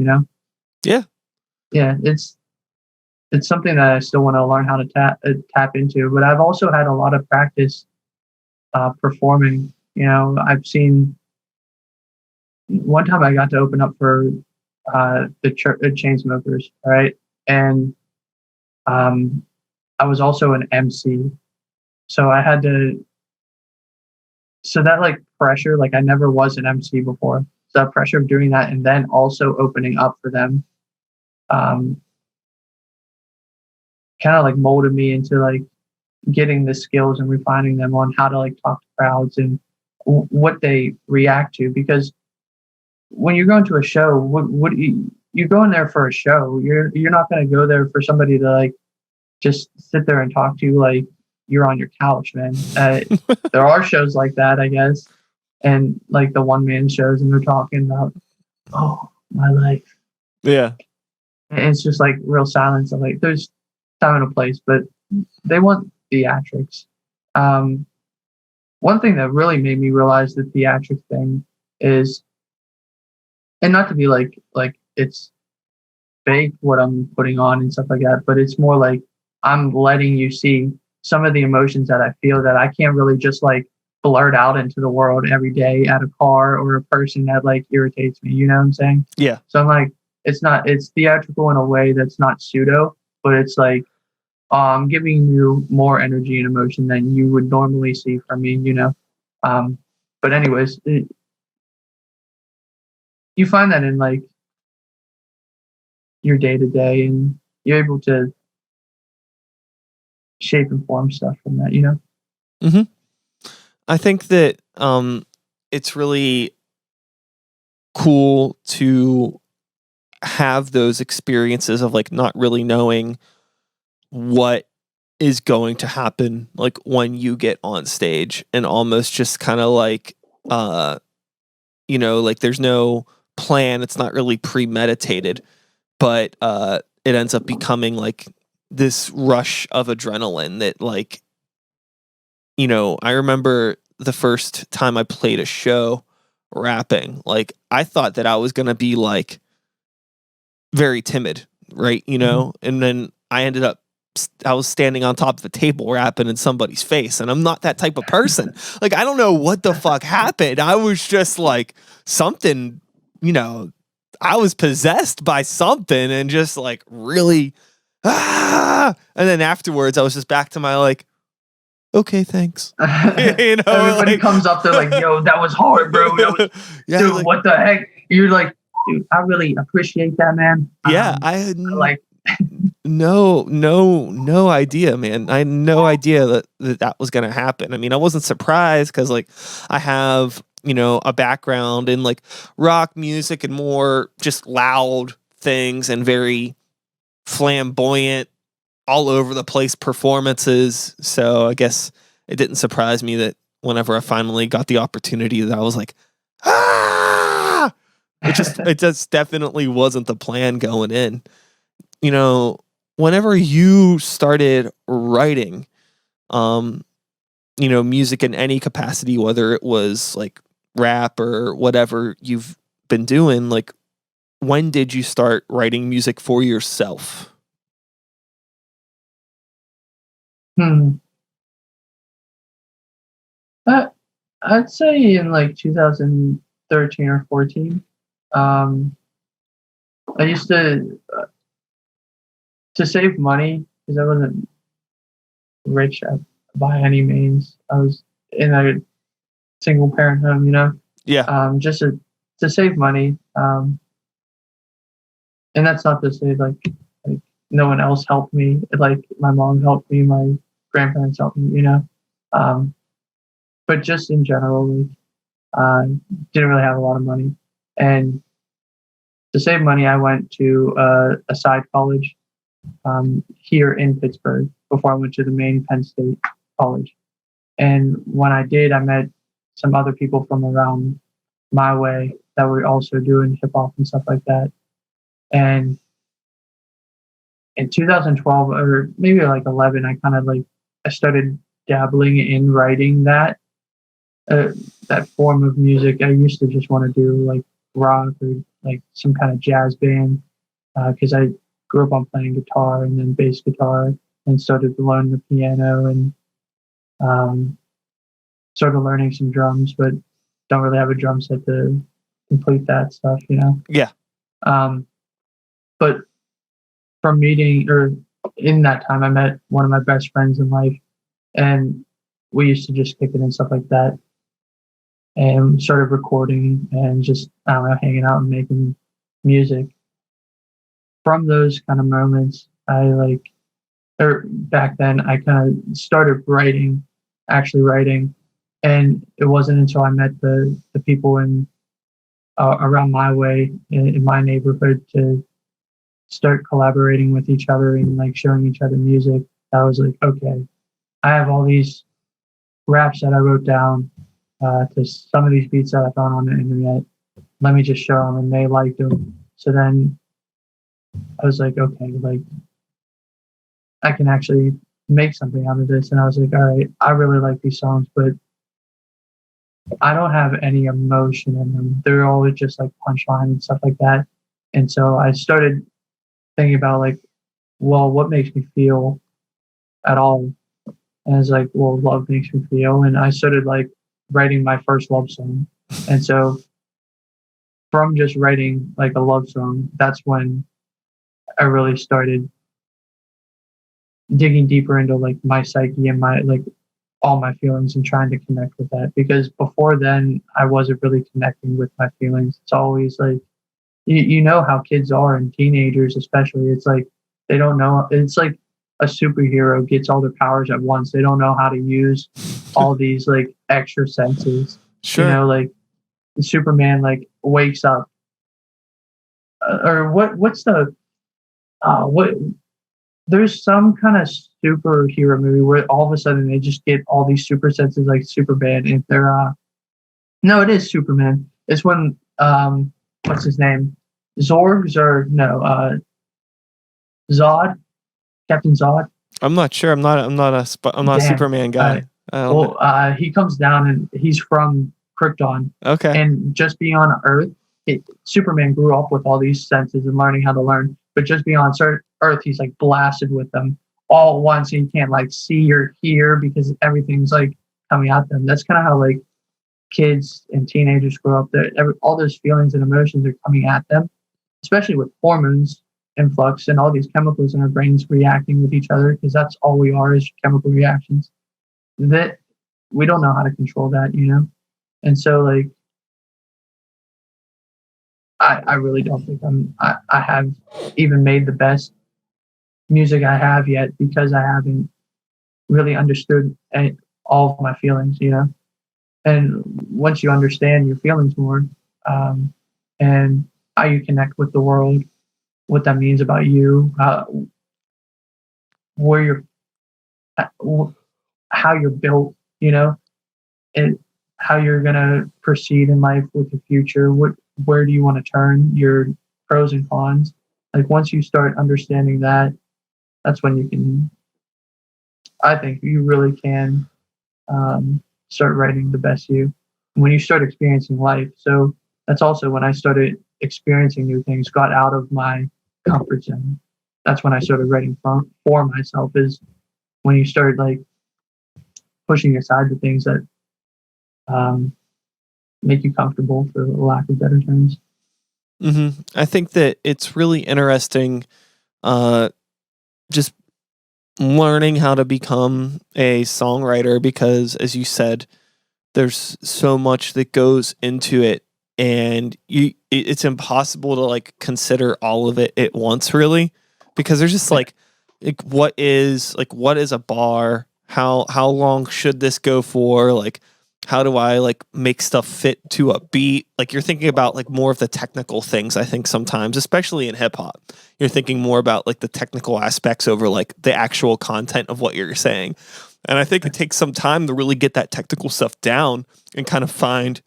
Yeah. Yeah, it's something that I still want to learn how to tap into. But I've also had a lot of practice performing. I've seen one time I got to open up for the Chainsmokers, right? And I was also an MC, so I had to. So that like pressure, like I never was an MC before. So that pressure of doing that and then also opening up for them, um, kind of like molded me into like getting the skills and refining them on how to like talk to crowds and what they react to. Because when you're going to a show, what you're going there for a show. You're not going to go there for somebody to like just sit there and talk to you like you're on your couch, man. There are shows like that, I guess, and like the one man shows, and they're talking about, oh, my life. Yeah, and it's just like real silence. I'm like, there's time and a place, but they want theatrics. One thing that really made me realize the theatric thing is, and not to be like it's fake what I'm putting on and stuff like that, but it's more like I'm letting you see some of the emotions that I feel that I can't really just like blurt out into the world every day at a car or a person that like irritates me. You know what I'm saying? yeah. So I'm like, it's theatrical in a way that's not pseudo, but it's like, I'm giving you more energy and emotion than you would normally see from me. But anyways, you find that in like your day to day, and you're able to shape and form stuff from that. Mm-hmm. I think that it's really cool to have those experiences of like not really knowing what is going to happen like when you get on stage, and almost just kind of like like there's no plan, it's not really premeditated, but it ends up becoming like this rush of adrenaline that like I remember the first time I played a show rapping, like I thought that I was going to be like very timid, right? And then I was standing on top of a table rapping in somebody's face, and I'm not that type of person. Like, I don't know what the fuck happened. I was just like something, I was possessed by something and just like really, and then afterwards I was just back to my like, okay, thanks. Everybody like, comes up, they're like, yo, that was hard, bro. yeah, Dude, like, what the heck? You're like, dude, I really appreciate that, man. yeah, I had like no idea, man. I had no idea that was going to happen. I mean, I wasn't surprised because like I have, a background in like rock music and more just loud things and very flamboyant, all over the place performances. So I guess it didn't surprise me that whenever I finally got the opportunity that I was like, ah, it just definitely wasn't the plan going in. Whenever you started writing, music in any capacity, whether it was like rap or whatever you've been doing, like when did you start writing music for yourself? I'd say in like 2013 or 14. I used to save money because I wasn't rich by any means. I was in a single parent home, Yeah. just to save money. And that's not to say like no one else helped me. Like my mom helped me, my grandparents helped me. But just in general, like, didn't really have a lot of money, and to save money, I went to a side college here in Pittsburgh before I went to the main Penn State college. And when I did, I met some other people from around my way that were also doing hip hop and stuff like that. And in 2012 or maybe like 11, I started dabbling in writing that form of music. I used to just want to do like rock or like some kind of jazz band because grew up on playing guitar and then bass guitar, and started to learn the piano, and um, started learning some drums, but don't really have a drum set to complete that stuff, you know. Yeah. Um, but from meeting, or in that time, I met one of my best friends in life, and we used to just kick it and stuff like that, and started recording and just, I don't know, hanging out and making music. From those kind of moments, or back then, I kind of started writing, actually writing, and it wasn't until I met the people in around my way in my neighborhood to start collaborating with each other and like showing each other music. I was like, okay, I have all these raps that I wrote down to some of these beats that I found on the internet. Let me just show them, and they liked them. So then I was like, okay, like I can actually make something out of this. And I was like, all right, I really like these songs, but I don't have any emotion in them. They're always just like punchline and stuff like that. And so I started thinking about like, well, what makes me feel at all? And I was like, well, love makes me feel. And I started like writing my first love song. And so from just writing like a love song, that's when I really started digging deeper into like my psyche and my like all my feelings and trying to connect with that, because before then I wasn't really connecting with my feelings. It's always like you know how kids are, and teenagers especially. It's like they don't know. It's like a superhero gets all their powers at once. They don't know how to use all these like extra senses. Sure. You know, like Superman like wakes up, or what's the what there's some kind of superhero movie where all of a sudden they just get all these super senses like Superman. If they're no, it is Superman. It's when what's his name? Zorgs, or no, Zod, Captain Zod. I'm not sure. I'm not a Superman guy. He comes down and he's from Krypton. Okay. And just being on Earth, Superman grew up with all these senses and learning how to learn. But just being on Earth, he's like blasted with them all at once, and you can't like see or hear because everything's like coming at them. That's kind of how like kids and teenagers grow up. All those feelings and emotions are coming at them, especially with hormones influx and all these chemicals in our brains reacting with each other, because that's all we are, is chemical reactions. That we don't know how to control that, you know? And so like I really don't think I have even made the best music I have yet, because I haven't really understood all of my feelings, you know? And once you understand your feelings more, and how you connect with the world, what that means about you, where you're, how you're built, you know, and how you're gonna proceed in life with the future. Where do you want to turn? Your pros and cons. Like once you start understanding that, that's when you can. I think you really can start writing the best you when you start experiencing life. So that's also when I started experiencing new things, got out of my comfort zone. That's when I started writing for myself. Is when you start like pushing aside the things that make you comfortable, for lack of better terms. Mm-hmm. I think that it's really interesting, just learning how to become a songwriter, because, as you said, there's so much that goes into it, and it's impossible to like consider all of it at once, really, because there's just like what is a bar? How long should this go for? Like, how do I like make stuff fit to a beat? Like, you're thinking about like more of the technical things, I think, sometimes, especially in hip hop. You're thinking more about like the technical aspects over like the actual content of what you're saying. And I think it takes some time to really get that technical stuff down and kind of find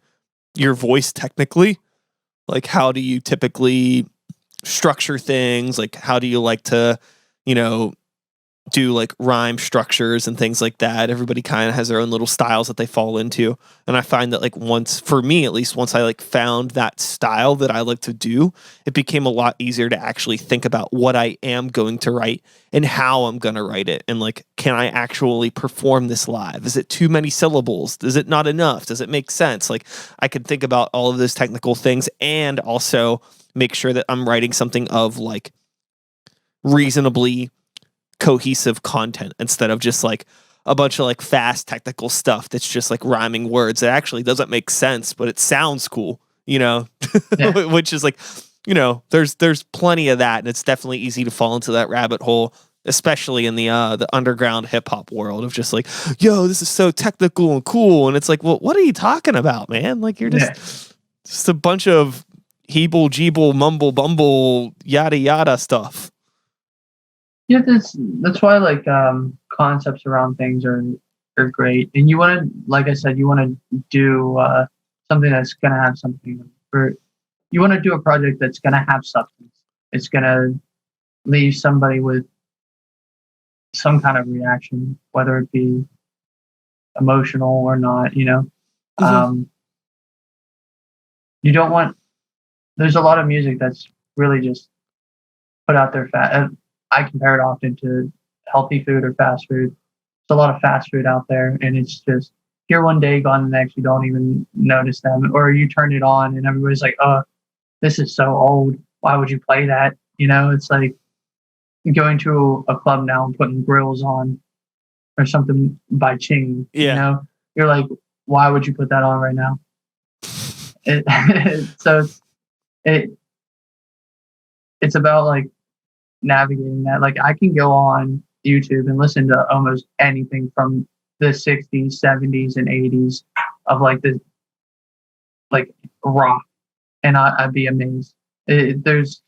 your voice technically. Like, how do you typically structure things? Like, how do you like to, you know, do like rhyme structures and things like that. Everybody kind of has their own little styles that they fall into. And I find that like for me at least, once I like found that style that I like to do, it became a lot easier to actually think about what I am going to write and how I'm going to write it. And like, can I actually perform this live? Is it too many syllables? Is it not enough? Does it make sense? Like, I can think about all of those technical things and also make sure that I'm writing something of like reasonably cohesive content instead of just like a bunch of like fast technical stuff that's just like rhyming words. It actually doesn't make sense, but it sounds cool, yeah. Which is like, there's plenty of that, and it's definitely easy to fall into that rabbit hole, especially in the underground hip hop world of just like, yo, this is so technical and cool, and it's like, well, what are you talking about, man? Like, you're just a bunch of heeble jeeble mumble bumble yada yada stuff. Yeah, that's why like concepts around things are great, and you want to, like I said, you want to do something that's gonna have something, or you want to do a project that's gonna have substance. It's gonna leave somebody with some kind of reaction, whether it be emotional or not. Mm-hmm. You don't want. There's a lot of music that's really just put out there fast. I compare it often to healthy food or fast food. There's a lot of fast food out there, and it's just here one day, gone the next. You don't even notice them, or you turn it on, and everybody's like, "Oh, this is so old. Why would you play that?" It's like going to a club now and putting grills on or something by Ching. Yeah. You're like, why would you put that on right now? So it's about like navigating that. Like, I can go on YouTube and listen to almost anything from the 60s, 70s, and 80s of like the like rock, and I'd be amazed. There's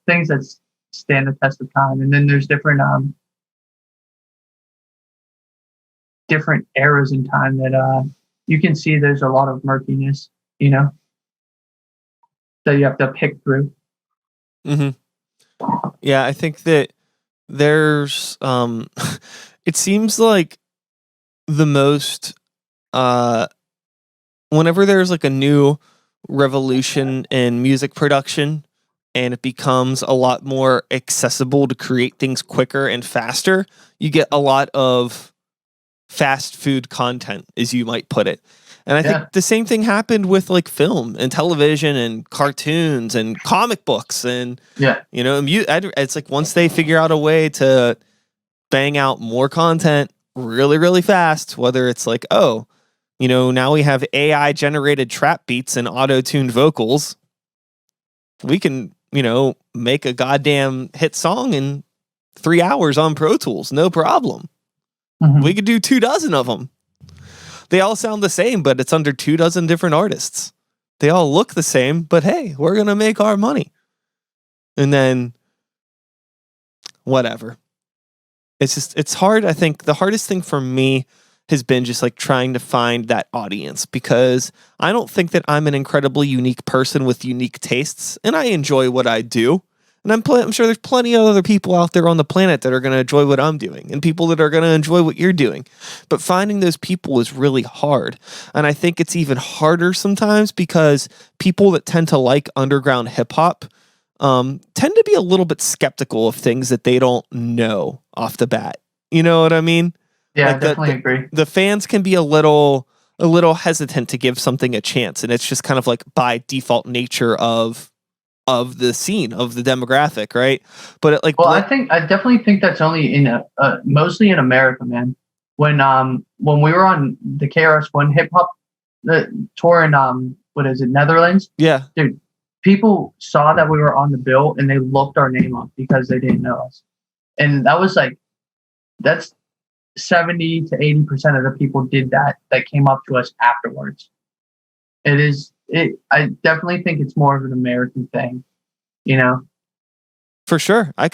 things that stand the test of time, and then there's different eras in time that you can see there's a lot of murkiness, that you have to pick through. Mm-hmm. Yeah, I think that there's it seems like the most whenever there's like a new revolution in music production and it becomes a lot more accessible to create things quicker and faster, you get a lot of fast food content, as you might put it. And I think the same thing happened with like film and television and cartoons and comic books and it's like once they figure out a way to bang out more content really, really fast, whether it's like, now we have AI generated trap beats and auto-tuned vocals, we can, make a goddamn hit song in 3 hours on Pro Tools, no problem. Mm-hmm. We could do 24 of them. They all sound the same, but it's under 24 different artists. They all look the same, but hey, we're going to make our money. And then whatever. It's hard. I think the hardest thing for me has been just like trying to find that audience, because I don't think that I'm an incredibly unique person with unique tastes, and I enjoy what I do. And I'm sure there's plenty of other people out there on the planet that are going to enjoy what I'm doing, and people that are going to enjoy what you're doing. But finding those people is really hard. And I think it's even harder sometimes because people that tend to like underground hip hop tend to be a little bit skeptical of things that they don't know off the bat. You know what I mean? Yeah, I definitely agree. The fans can be a little hesitant to give something a chance, and it's just kind of like by default nature of the scene, of the demographic, right? But I definitely think that's only in mostly in America, man. When we were on the KRS-One hip hop tour in Netherlands? Yeah, dude, people saw that we were on the bill and they looked our name up because they didn't know us, and that's 70 to 80% of the people did that came up to us afterwards. I definitely think it's more of an American thing, For sure. That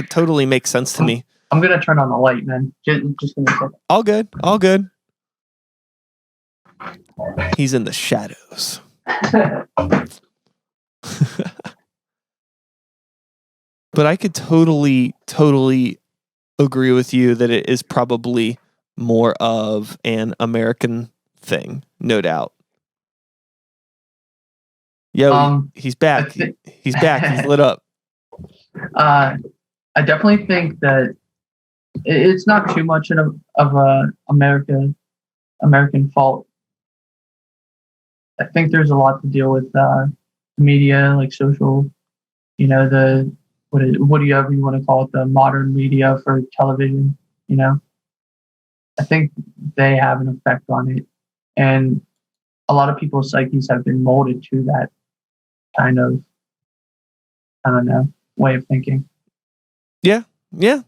totally makes sense to me. I'm going to turn on the light, man. Just give me a second. All good. He's in the shadows. But I could totally agree with you that it is probably more of an American thing, no doubt. Yo, he's back. He's back. He's lit up. I definitely think that it's not too much of a American fault. I think there's a lot to deal with media, like social, the whatever you want to call it, the modern media for television. I think they have an effect on it, and a lot of people's psyches have been molded to that kind of, I don't know, way of thinking. Yeah,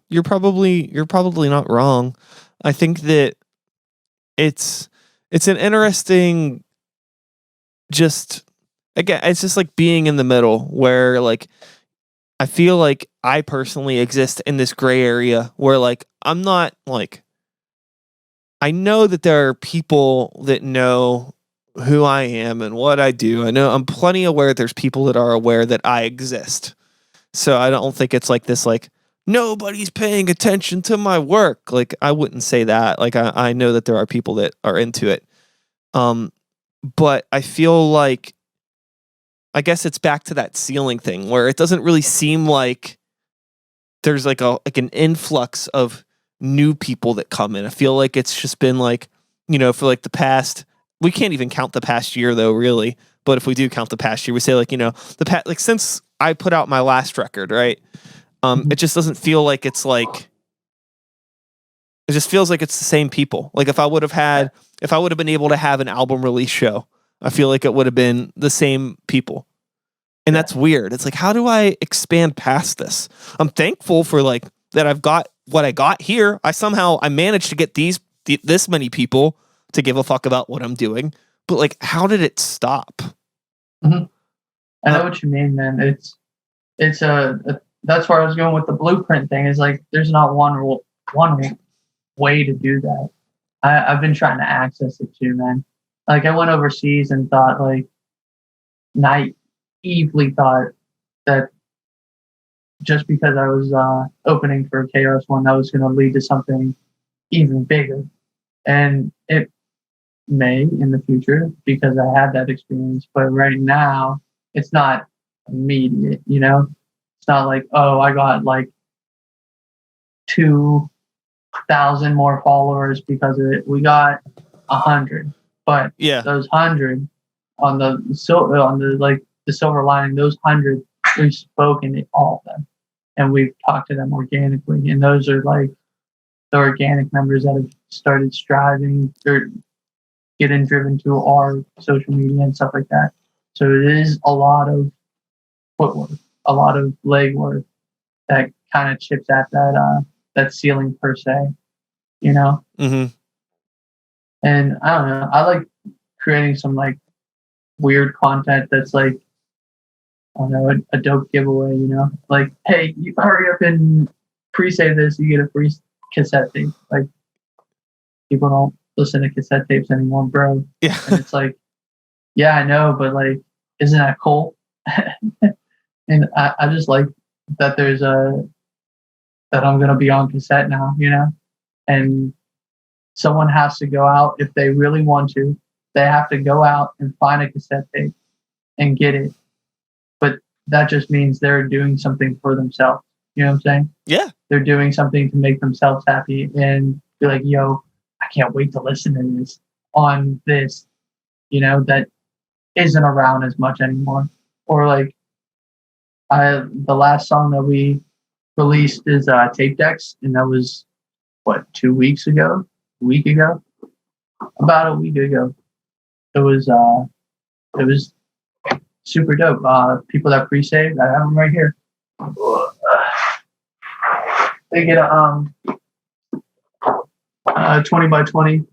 you're probably not wrong. I think that it's an interesting, just again, it's just like being in the middle where like I feel like I personally exist in this gray area where like I'm not like, I know that there are people that know who I am and what I do. I know I'm plenty aware there's people that are aware that I exist. So I don't think it's like this, like, nobody's paying attention to my work. Like, I wouldn't say that. Like, I know that there are people that are into it. But I feel like, I guess it's back to that ceiling thing where it doesn't really seem like there's like an influx of new people that come in. I feel like it's just been like, for like the past, we can't even count the past year though, really. But if we do count the past year, we say like, like since I put out my last record, right? It just doesn't feel like it's like, it just feels like it's the same people. Like if I would have been able to have an album release show, I feel like it would have been the same people. And that's weird. It's like, how do I expand past this? I'm thankful for like that I've got what I got here. I managed to get this many people to give a fuck about what I'm doing. But like, how did it stop? Mm-hmm. I know what you mean, man. It's that's where I was going with the blueprint thing. Is like, there's not one way to do that. I've been trying to access it too, man. Like I went overseas and thought like, naively thought that just because I was opening for KRS-One, that was going to lead to something even bigger. And it may in the future because I had that experience. But right now, it's not immediate, It's not like, oh, I got like 2,000 more followers because of it. We got 100. But those 100 on the silver lining, those 100, we've spoken to all of them and we've talked to them organically. And those are like the organic members that have started striving or getting driven to our social media and stuff like that. So it is a lot of footwork, a lot of legwork that kind of chips at that ceiling per se, Mm-hmm. And I don't know. I like creating some like weird content that's like, I don't know, a dope giveaway, Like, hey, you hurry up and pre-save this, you get a free cassette tape. Like, people don't listen to cassette tapes anymore, bro. Yeah. And it's like, yeah, I know, but like, isn't that cool? And I just like that that I'm going to be on cassette now, And someone has to go out, if they really want to, they have to go out and find a cassette tape and get it. But that just means they're doing something for themselves. You know what I'm saying? Yeah. They're doing something to make themselves happy and be like, yo, I can't wait to listen to this on this, that isn't around as much anymore. Or like, the last song that we released is Tape Decks, and that was, 2 weeks ago? A week ago? About a week ago. It was super dope. People that pre-saved, I have them right here. They get a 20 by 20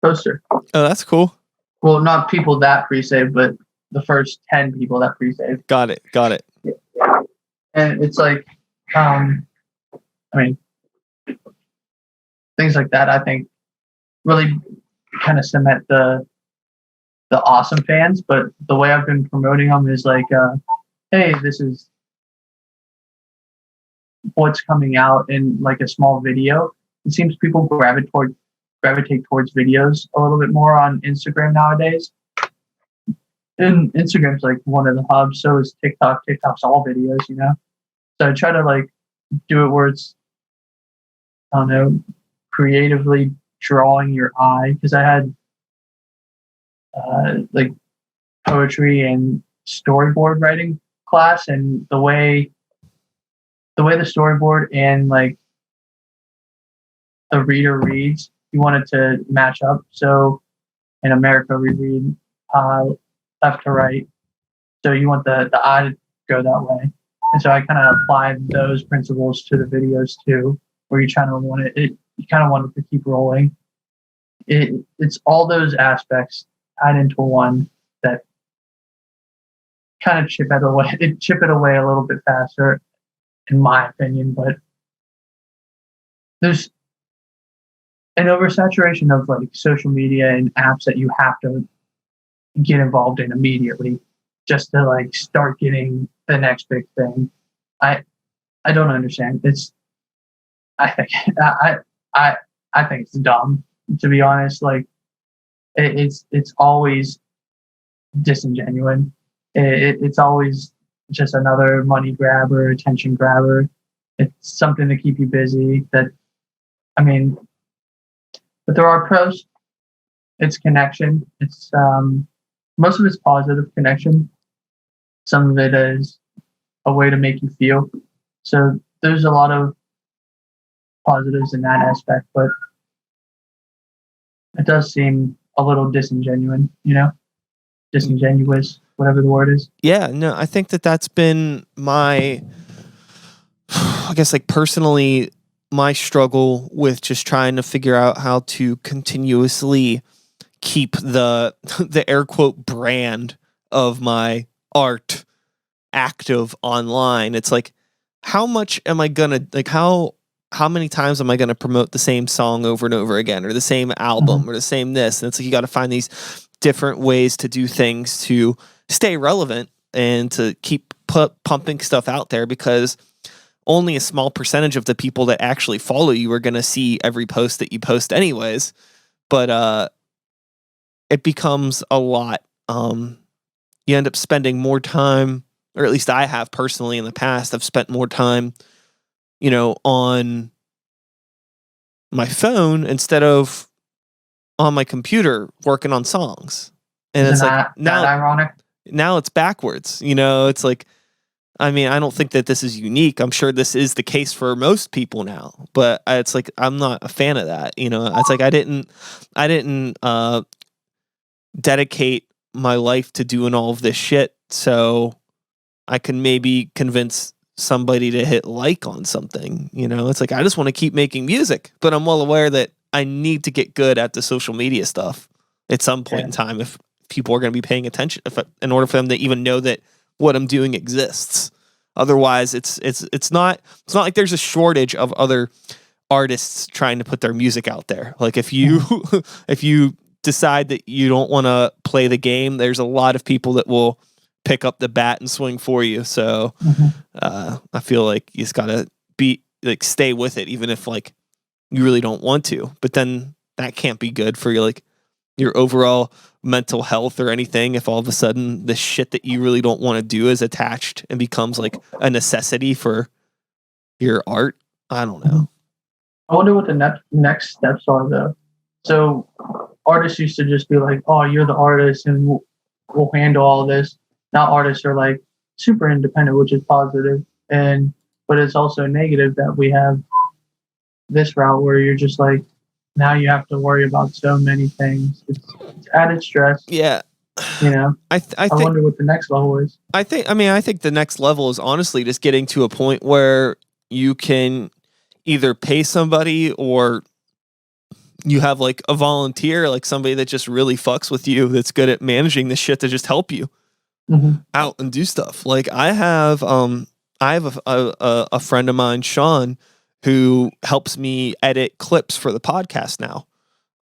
poster. Oh, that's cool. Well, not people that pre-saved, but the first 10 people that pre-saved. Got it. Yeah. And it's like, things like that, I think, really kind of cement the awesome fans. But the way I've been promoting them is like, hey, this is what's coming out in like a small video. It seems people gravitate towards videos a little bit more on Instagram nowadays. And Instagram's like one of the hubs. So is TikTok. TikTok's all videos, you know. So I try to like do it where it's, I don't know, creatively drawing your eye, because I had like poetry and storyboard writing class, and the way the storyboard and like the reader reads, you want it to match up. So in America, we read left to right. So you want the eye to go that way. And so I kind of applied those principles to the videos too, where you kind of want you kind of want it to keep rolling. It's all those aspects tied into one that kind of chip it away a little bit faster, in my opinion. But there's an oversaturation of like social media and apps that you have to get involved in immediately just to like start getting the next big thing. I don't understand. I think I think it's dumb, to be honest. Like it's always disingenuous. It's always just another money grab or attention grabber. It's something to keep you busy. But there are pros. It's connection. It's most of it's positive connection. Some of it is a way to make you feel. So there's a lot of positives in that aspect, but it does seem a little disingenuous, disingenuous, whatever the word is. Yeah, no, I think that's been my, I guess, like personally, my struggle with just trying to figure out how to continuously keep the air quote brand of my art active online. It's like, how much am I gonna, like, how many times am I gonna promote the same song over and over again, or the same album, or the same this? And it's like, you got to find these different ways to do things to stay relevant and to keep pumping stuff out there, because only a small percentage of the people that actually follow you are going to see every post that you post anyways. But it becomes a lot. You end up spending more time, or at least I have personally in the past, I've spent more time, on my phone instead of on my computer working on songs. And Isn't it's like, that ironic? Now it's backwards. It's like, I don't think that this is unique. I'm sure this is the case for most people now, but it's like, I'm not a fan of that. It's like, I didn't dedicate my life to doing all of this shit so I can maybe convince somebody to hit like on something. It's like, I just want to keep making music, but I'm well aware that I need to get good at the social media stuff at some point in time if people are going to be paying attention, in order for them to even know that what I'm doing exists. Otherwise, it's not like there's a shortage of other artists trying to put their music out there. Like if you if you decide that you don't want to play the game, there's a lot of people that will pick up the bat and swing for you. So I feel like you just gotta stay with it, even if like you really don't want to. But then that can't be good for your overall mental health or anything if all of a sudden the shit that you really don't want to do is attached and becomes like a necessity for your art. I don't know. I wonder what the next steps are though. So artists used to just be like, oh, you're the artist and we'll handle all this. Now artists are like super independent, which is positive, but it's also negative that we have this route where you're just like, now you have to worry about so many things. It's added stress. Yeah. I wonder what the next level is. I think the next level is honestly just getting to a point where you can either pay somebody, or you have like a volunteer, like somebody that just really fucks with you, that's good at managing this shit, to just help you out and do stuff. Like I have a friend of mine, Sean, who helps me edit clips for the podcast now.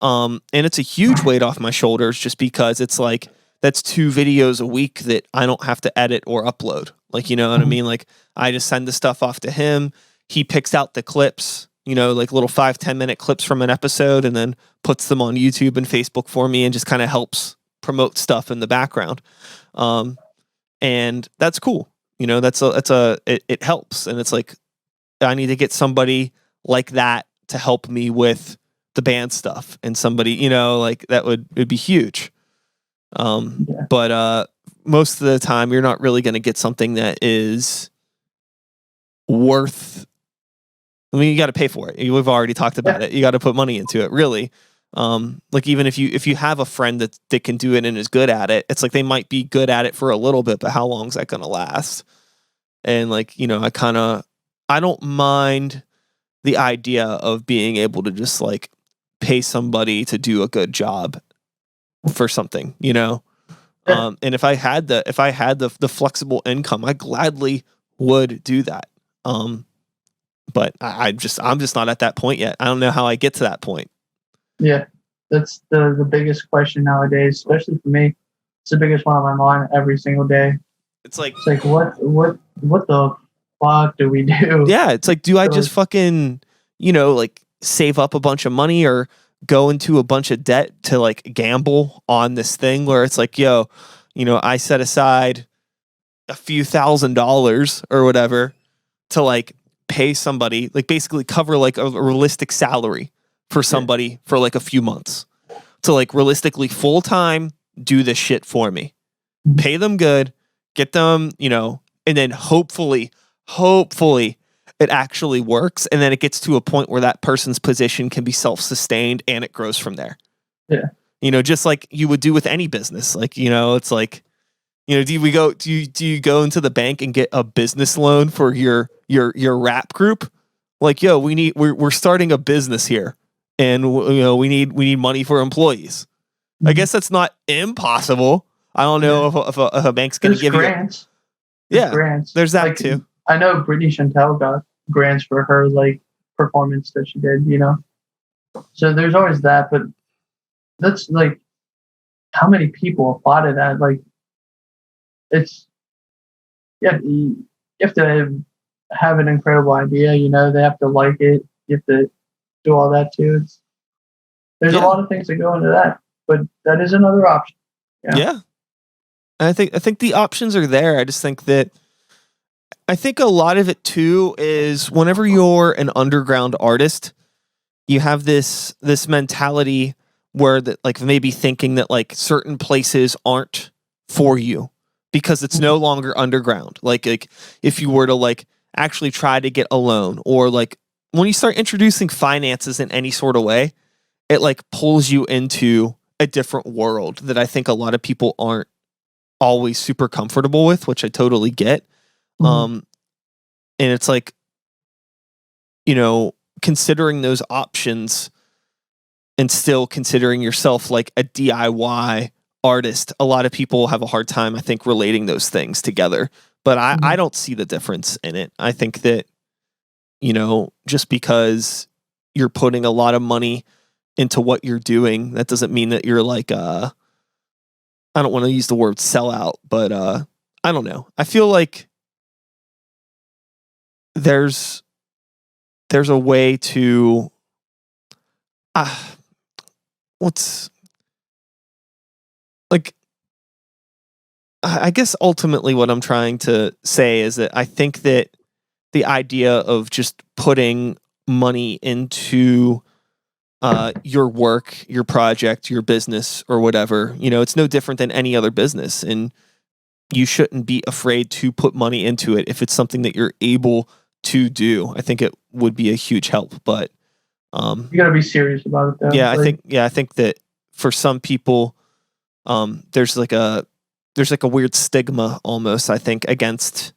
And it's a huge weight off my shoulders, just because it's like, that's 2 videos a week that I don't have to edit or upload. Like, you know what I mean? Like I just send the stuff off to him. he picks out the clips, like little 5-10 minute clips from an episode, and then puts them on YouTube and Facebook for me, and just kind of helps promote stuff in the background. And that's cool. It helps. And it's like, I need to get somebody like that to help me with the band stuff, and somebody, like that would be huge. But most of the time you're not really going to get something that is worth, you got to pay for it. We've already talked about it. You got to put money into it, really. Like even if you have a friend that can do it and is good at it, it's like they might be good at it for a little bit, but how long is that going to last? And like, I don't mind the idea of being able to just like pay somebody to do a good job for something, and if I had the flexible income, I gladly would do that. But I'm just not at that point yet. I don't know how I get to that point. Yeah, that's the biggest question nowadays, especially for me. It's the biggest one on my mind every single day. It's like what the fuck do we do? Yeah, it's like, do I just fucking, like save up a bunch of money or go into a bunch of debt to like gamble on this thing where it's like, I set aside a few $1,000s or whatever to like pay somebody, like basically cover like a realistic salary for somebody for like a few months to like realistically full time do this shit for me, pay them good, get them, and then hopefully it actually works, and then it gets to a point where that person's position can be self-sustained and it grows from there. Yeah. Just like you would do with any business. Like, it's like, do you go into the bank and get a business loan for your rap group? Like, we're starting a business here, and we need money for employees. I guess that's not impossible. I don't know if a bank's going to give grants. you grants. There's that like, too. I know Brittany Chantel got grants for her like performance that she did, So there's always that, but that's like how many people apply to that? Like it's you have to have an incredible idea, they have to like it, you have to do all that too. There's a lot of things that go into that, but that is another option. Yeah. I think the options are there. I just think that a lot of it too is whenever you're an underground artist, you have this mentality where that like maybe thinking that like certain places aren't for you because it's no longer underground. Like if you were to like actually try to get a loan, or like when you start introducing finances in any sort of way, it like pulls you into a different world that I think a lot of people aren't always super comfortable with, which I totally get. And it's like, considering those options and still considering yourself like a DIY artist, a lot of people have a hard time, I think, relating those things together. But I don't see the difference in it. I think that, just because you're putting a lot of money into what you're doing, that doesn't mean that you're like, I don't want to use the word sellout, but I don't know. I feel like there's a way to what's like, I guess ultimately what I'm trying to say is that I think that the idea of just putting money into your work, your project, your business, or whatever, it's no different than any other business, and you shouldn't be afraid to put money into it if it's something that you're able to do. I think it would be a huge help, but you got to be serious about it though. Yeah, I think that for some people there's like a weird stigma almost, I think, against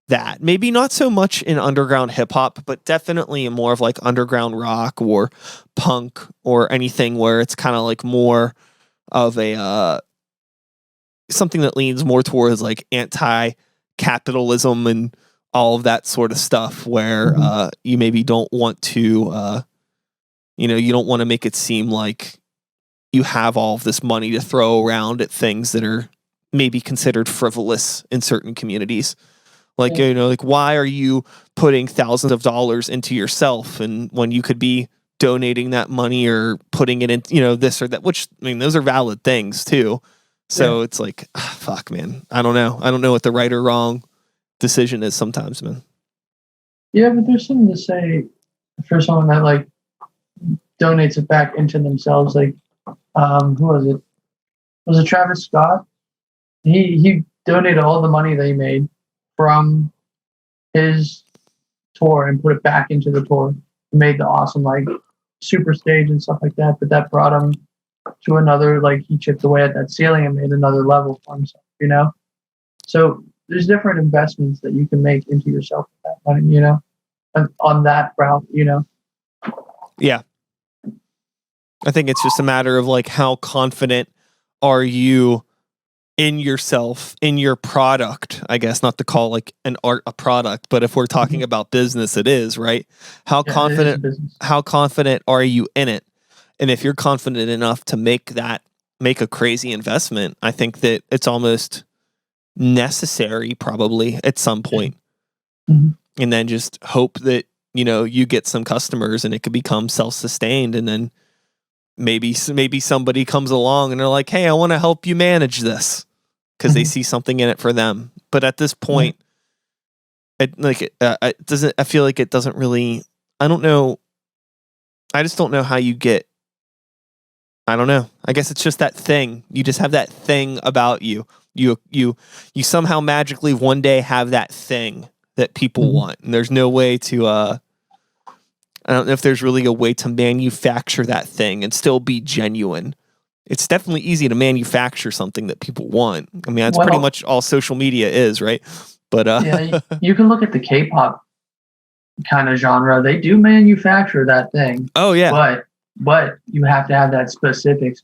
that. Maybe not so much in underground hip hop, but definitely in more of like underground rock or punk or anything where it's kind of like more of a something that leans more towards like anti-capitalism and all of that sort of stuff, where you maybe don't want to you don't want to make it seem like you have all of this money to throw around at things that are maybe considered frivolous in certain communities. Like, you know, like, why are you putting thousands of dollars into yourself, and when you could be donating that money or putting it in, you know, this or that, which, I mean, those are valid things too. So it's like, fuck, man. I don't know. I don't know what the right or wrong decision is sometimes, man. Yeah, but there's something to say for someone that like donates it back into themselves. Like, who was it? Was it Travis Scott? He donated all the money that he made from his tour and put it back into the tour. He made the awesome like super stage and stuff like that. But that brought him to another, like, he chipped away at that ceiling and made another level for himself, you know? So there's different investments that you can make into yourself with that money, you know, on that route, you know? Yeah. I think it's just a matter of like, how confident are you in yourself, in your product, I guess, not to call like an art a product, but if we're talking about business, it is, right? How confident are you in it? And if you're confident enough to make a crazy investment, I think that it's almost necessary probably at some point. Mhm. And then just hope that, you know, you get some customers and it could become self-sustained, and then maybe somebody comes along and they're like, hey, I want to help you manage this, because they see something in it for them. But at this point, it doesn't. I feel like it doesn't really. I don't know. I just don't know how you get. I don't know. I guess it's just that thing. You just have that thing about you. You somehow magically one day have that thing that people want, and there's no way to. I don't know if there's really a way to manufacture that thing and still be genuine. It's definitely easy to manufacture something that people want. I mean, that's pretty much all social media is, right? But yeah, you can look at the K-pop kind of genre. They do manufacture that thing. Oh yeah, but you have to have that specific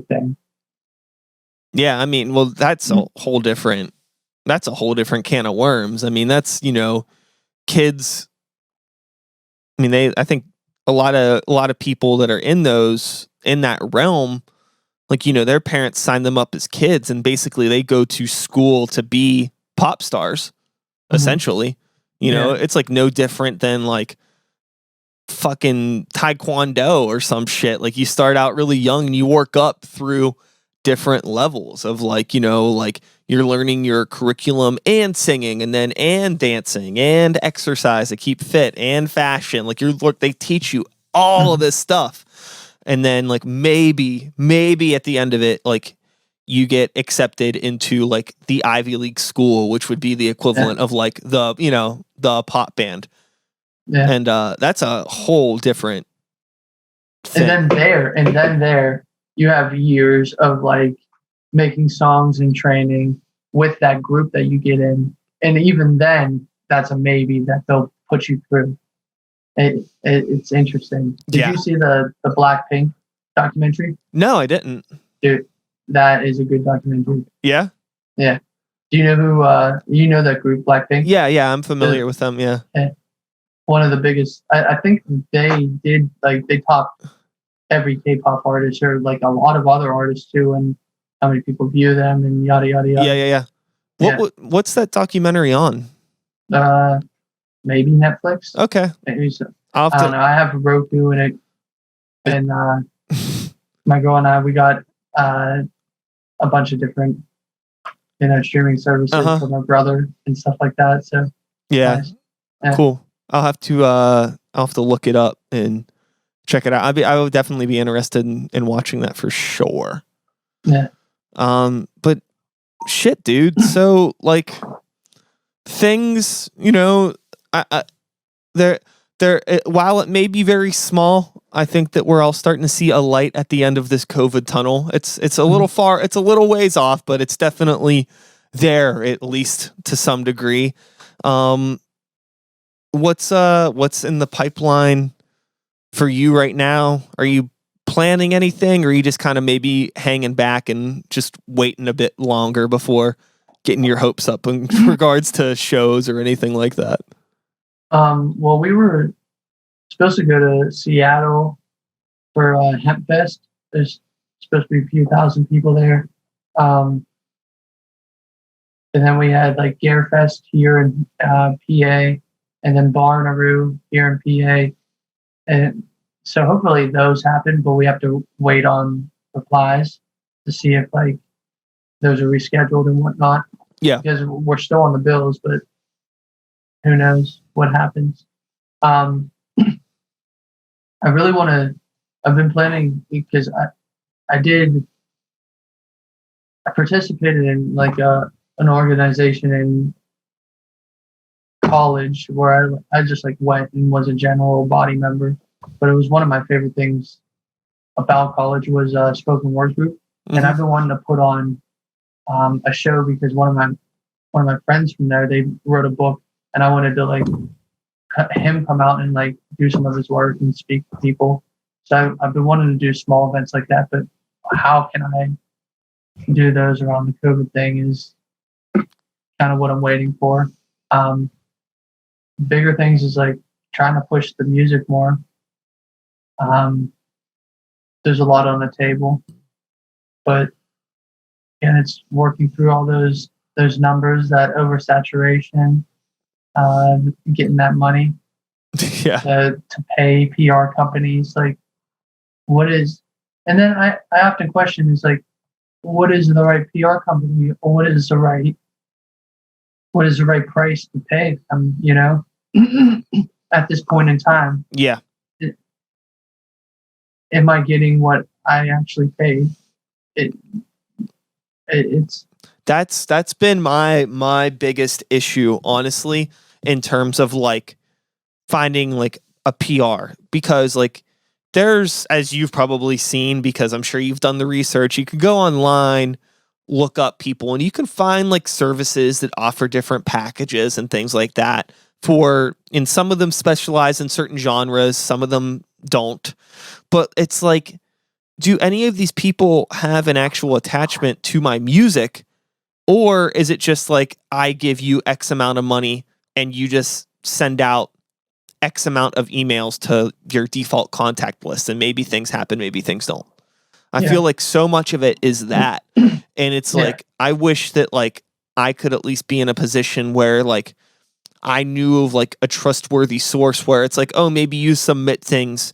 thing. Yeah, I mean, well, that's a whole different can of worms. I mean, that's, you know, kids. I mean, I think a lot of people that are in that realm, like, you know, their parents sign them up as kids, and basically they go to school to be pop stars, essentially. You know, it's like no different than like fucking taekwondo or some shit. Like, you start out really young and you work up through different levels of, like, you know, like you're learning your curriculum and singing, and then and dancing and exercise to keep fit and fashion. Like, they teach you all of this stuff. And then like maybe at the end of it, like, you get accepted into like the Ivy League school, which would be the equivalent of like the, you know, the pop band. Yeah. And that's a whole different thing. And then there you have years of like making songs and training with that group that you get in. And even then, that's a maybe that they'll put you through. It's interesting. Did you see the Blackpink documentary? No, I didn't. Dude, that is a good documentary. Yeah? Yeah. Do you know who, you know that group, Blackpink? Yeah, I'm familiar with them, yeah. One of the biggest, I think they did, like, they topped every K-pop artist, or like a lot of other artists too, and how many people view them and yada, yada, yada. Yeah. What's that documentary on? Maybe Netflix. Okay. Maybe so. I don't know. I have Roku in it, and my girl and I, we got a bunch of different, you know, streaming services for my brother and stuff like that. So yeah, cool. I'll have to look it up and check it out. I would definitely be interested in watching that for sure. Yeah. But shit, dude. So like things, you know, they're while it may be very small, I think that we're all starting to see a light at the end of this COVID tunnel. It's a little far, it's a little ways off, but it's definitely there, at least to some degree. What's in the pipeline for you right now? Are you planning anything, or are you just kind of maybe hanging back and just waiting a bit longer before getting your hopes up in regards to shows or anything like that? Well, we were supposed to go to Seattle for Hemp Fest. There's supposed to be a few thousand people there. And then we had like Gare Fest here in PA, and then Barnaroo here in PA. And so hopefully those happen, but we have to wait on replies to see if like those are rescheduled and whatnot. Yeah. Because we're still on the bills, but who knows what happens. I really want to, I've been planning because I participated in like an organization in college where I just like went and was a general body member. But it was one of my favorite things about college was a spoken word group. Mm-hmm. And I've been wanting to put on a show because one of my friends from there, they wrote a book, and I wanted to like him come out and like do some of his work and speak to people. So I've been wanting to do small events like that, but how can I do those around the COVID thing is kind of what I'm waiting for. Bigger things is like trying to push the music more. There's a lot on the table, but and it's working through all those numbers, that oversaturation, getting that money to pay PR companies. Like, what is? And then I often question is like, what is the right PR company, or what is the right price to pay them? You know, at this point in time. Yeah. Am I getting what I actually paid? It's that's been my biggest issue, honestly, in terms of like finding like a PR, because like there's, as you've probably seen, because I'm sure you've done the research, you can go online, look up people, and you can find like services that offer different packages and things like that. And some of them specialize in certain genres, some of them don't. But it's like, do any of these people have an actual attachment to my music? Or is it just like, I give you X amount of money and you just send out X amount of emails to your default contact list, and maybe things happen, maybe things don't. I feel like so much of it is that. And it's like, I wish that like I could at least be in a position where like I knew of like a trustworthy source where it's like, oh, maybe you submit things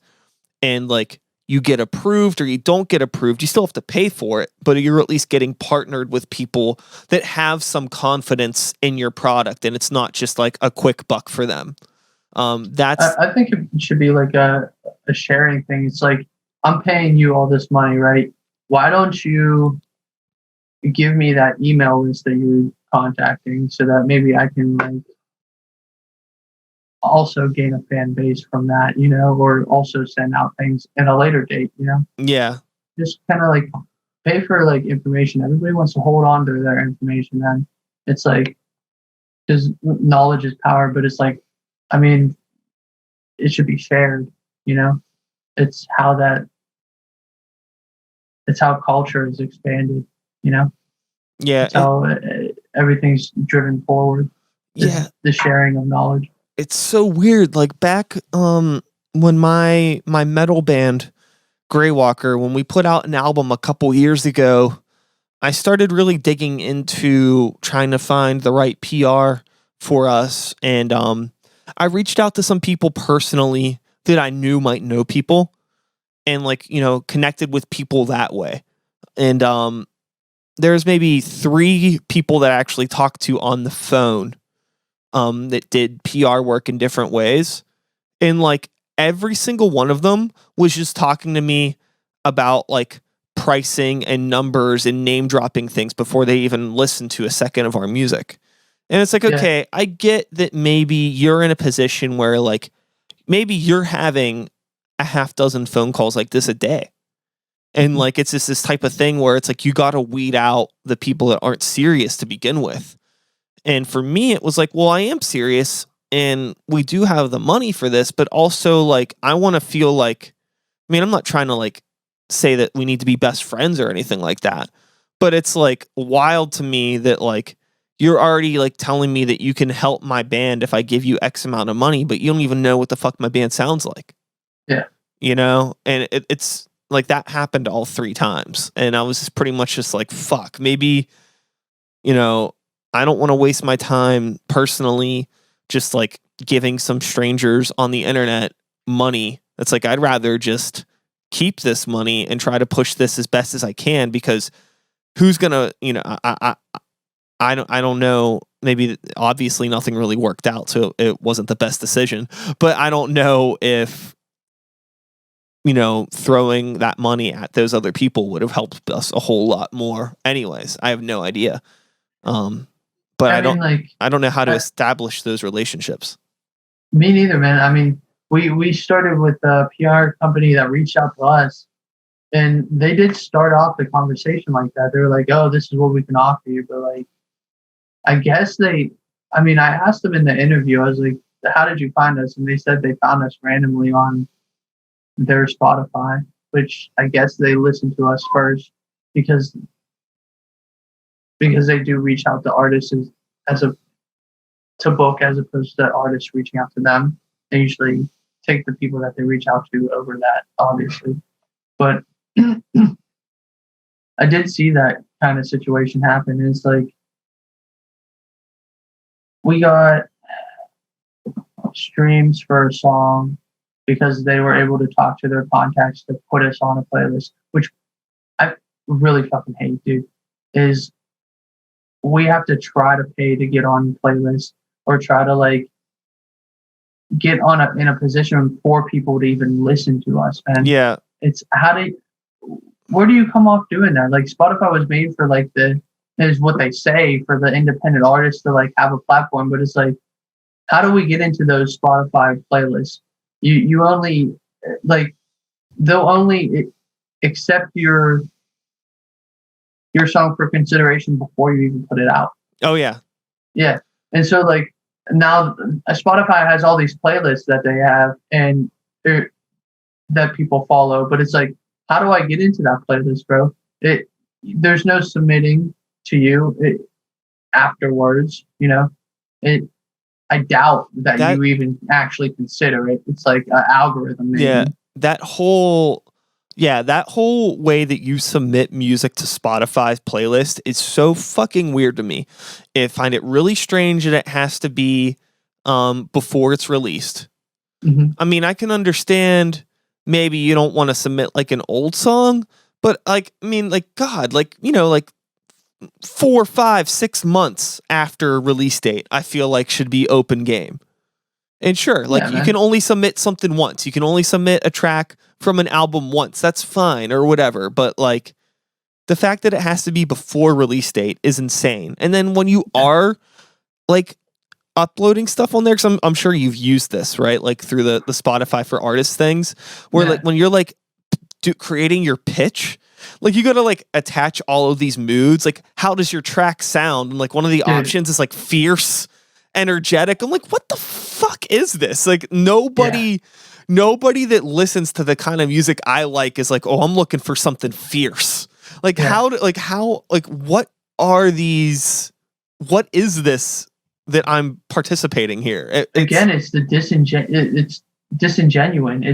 and like you get approved or you don't get approved. You still have to pay for it, but you're at least getting partnered with people that have some confidence in your product, and it's not just like a quick buck for them. I think it should be like a sharing thing. It's like, I'm paying you all this money, right? Why don't you give me that email list that you're contacting so that maybe I can like also gain a fan base from that, you know, or also send out things at a later date, you know? Yeah. Just kind of like pay for like information. Everybody wants to hold on to their information, then. It's like, because knowledge is power, but it's like, I mean, it should be shared, you know? It's how culture is expanded, you know? Yeah. It's how everything's driven forward. Yeah. The sharing of knowledge. It's so weird. Like back when my metal band Greywalker, when we put out an album a couple years ago, I started really digging into trying to find the right PR for us, and I reached out to some people personally that I knew might know people, and like, you know, connected with people that way. And there's maybe 3 people that I actually talked to on the phone that did PR work in different ways. And like every single one of them was just talking to me about like pricing and numbers and name dropping things before they even listened to a second of our music. And it's like, okay, I get that maybe you're in a position where like maybe you're having a half dozen phone calls like this a day. And like it's just this type of thing where it's like you got to weed out the people that aren't serious to begin with. And for me, it was like, well, I am serious and we do have the money for this, but also like I want to feel like, I mean, I'm not trying to like say that we need to be best friends or anything like that, but it's like wild to me that like you're already like telling me that you can help my band if I give you X amount of money, but you don't even know what the fuck my band sounds like. Yeah. You know, and it's like that happened all 3 times. And I was just pretty much just like, fuck, maybe, you know, I don't want to waste my time personally just like giving some strangers on the internet money. It's like I'd rather just keep this money and try to push this as best as I can, because who's gonna, I don't know. Maybe obviously nothing really worked out, so it wasn't the best decision. But I don't know if throwing that money at those other people would have helped us a whole lot more. Anyways, I have no idea. But I don't know how to establish those relationships. Me neither, man. I mean, we started with a PR company that reached out to us, and they did start off the conversation like that. They were like, "Oh, this is what we can offer you," but like, I guess I asked them in the interview. I was like, "How did you find us?" And they said they found us randomly on their Spotify, which I guess they listened to us first because they do reach out to artists to book, as opposed to artists reaching out to them. They usually take the people that they reach out to over that, obviously. But I did see that kind of situation happen. It's like we got streams for a song because they were able to talk to their contacts to put us on a playlist, which I really fucking hate, dude. Is we have to try to pay to get on playlists, or try to like get in a position for people to even listen to us, man. Yeah. It's where do you come off doing that? Like, Spotify was made for like is what they say, for the independent artists to like have a platform, but it's like, how do we get into those Spotify playlists? You only like, they'll only accept your song for consideration before you even put it out. Oh yeah. Yeah. And so like now Spotify has all these playlists that they have and that people follow, but it's like, how do I get into that playlist, bro? There's no submitting to you afterwards, I doubt that you even actually consider it. It's like an algorithm, maybe. Yeah. That whole way that you submit music to Spotify's playlist is so fucking weird to me. I find it really strange that it has to be before it's released. Mm-hmm. I mean, I can understand maybe you don't want to submit like an old song, but like, I mean, like, God, like, like 4, 5, 6 months after release date, I feel like should be open game. And sure, like, you can only submit something once. You can only submit a track from an album once. That's fine, or whatever. But like, the fact that it has to be before release date is insane. And then when you are like uploading stuff on there, because I'm sure you've used this, right? Like through the Spotify for Artists things, where like when you're like creating your pitch, like you got to like attach all of these moods. Like, how does your track sound? And like one of the options is like fierce, energetic. I'm like, what the fuck is this? Like nobody that listens to the kind of music I like is like, oh, I'm looking for something fierce. Like what are these? What is this that I'm participating here? It's disingenuine.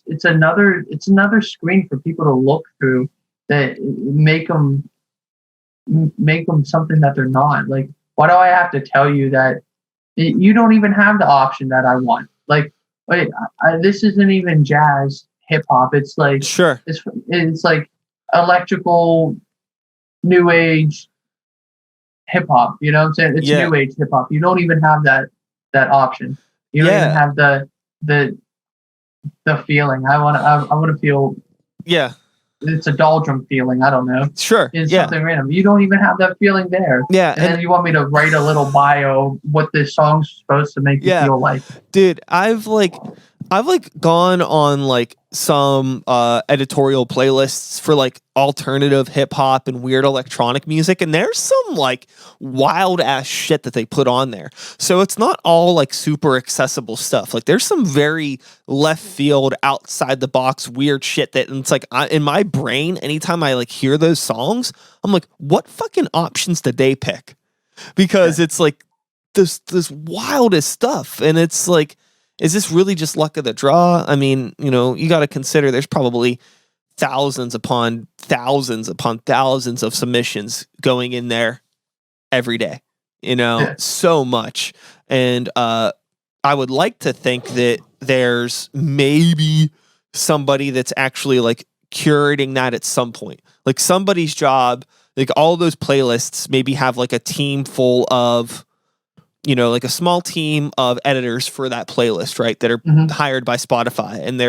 It's another screen for people to look through that make them something that they're not. Like, why do I have to tell you that you don't even have the option that I want? Like, wait, this isn't even jazz hip hop. It's like, sure, it's like electrical new age hip hop. You know what I'm saying? It's new age hip hop. You don't even have that option. You don't even have the feeling. I want to feel. Yeah. It's a doldrum feeling. I don't know. Sure. It's something random. You don't even have that feeling there. Yeah. And then you want me to write a little bio what this song's supposed to make you feel like. Dude, I've gone on like some editorial playlists for like alternative hip hop and weird electronic music, and there's some like wild ass shit that they put on there. So it's not all like super accessible stuff. Like there's some very left field, outside the box weird shit that it's like in my brain, anytime I like hear those songs, I'm like, what fucking options did they pick? Because it's like this wildest stuff, and it's like, is this really just luck of the draw? I mean, you got to consider there's probably thousands upon thousands of submissions going in there every day. Yeah. so much. And I would like to think that there's maybe somebody that's actually like curating that at some point. Like somebody's job, like all those playlists maybe have like a team full of, like a small team of editors for that playlist, right? That are hired by Spotify, and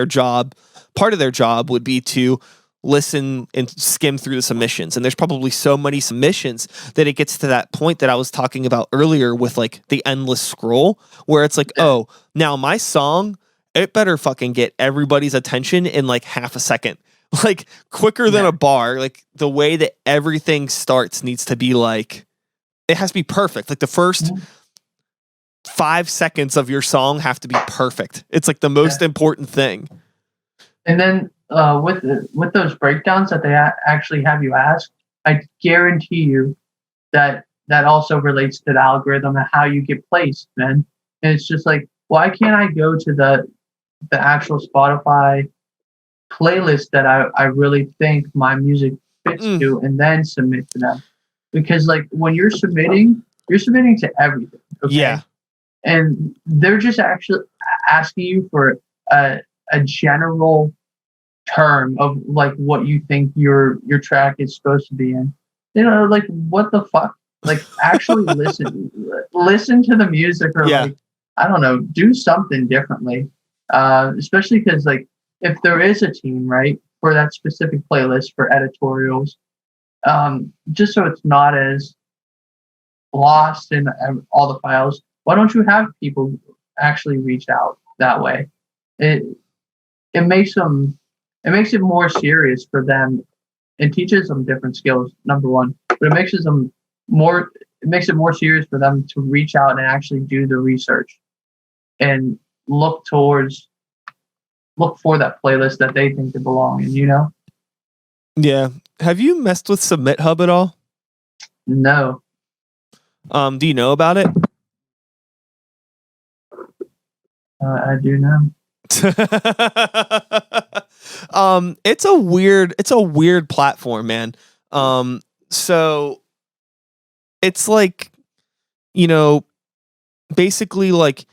part of their job would be to listen and skim through the submissions. And there's probably so many submissions that it gets to that point that I was talking about earlier with like the endless scroll, where it's like, oh, now my song, it better fucking get everybody's attention in like half a second, like quicker than a bar. Like the way that everything starts needs to be like, it has to be perfect. Like the first 5 seconds of your song have to be perfect. It's like the most important thing. And then with those breakdowns that they actually have you ask, I guarantee you that also relates to the algorithm and how you get placed, man. And it's just like, why can't I go to the actual Spotify playlist that I really think my music fits to, and then submit to them? Because like when you're submitting to everything. Okay? Yeah. And they're just actually asking you for a general term of like what you think your track is supposed to be in. Like what the fuck? Like actually listen to the music, or like, I don't know, do something differently. Especially because like if there is a team, right, for that specific playlist for editorials, just so it's not as lost in all the files, why don't you have people actually reach out that way? It makes it more serious for them and teaches them different skills, number one. But it makes it more serious for them to reach out and actually do the research and look for that playlist that they think they belong in, Yeah. Have you messed with Submit Hub at all? No. Do you know about it? I do know. It's a weird platform, man. So it's like, basically like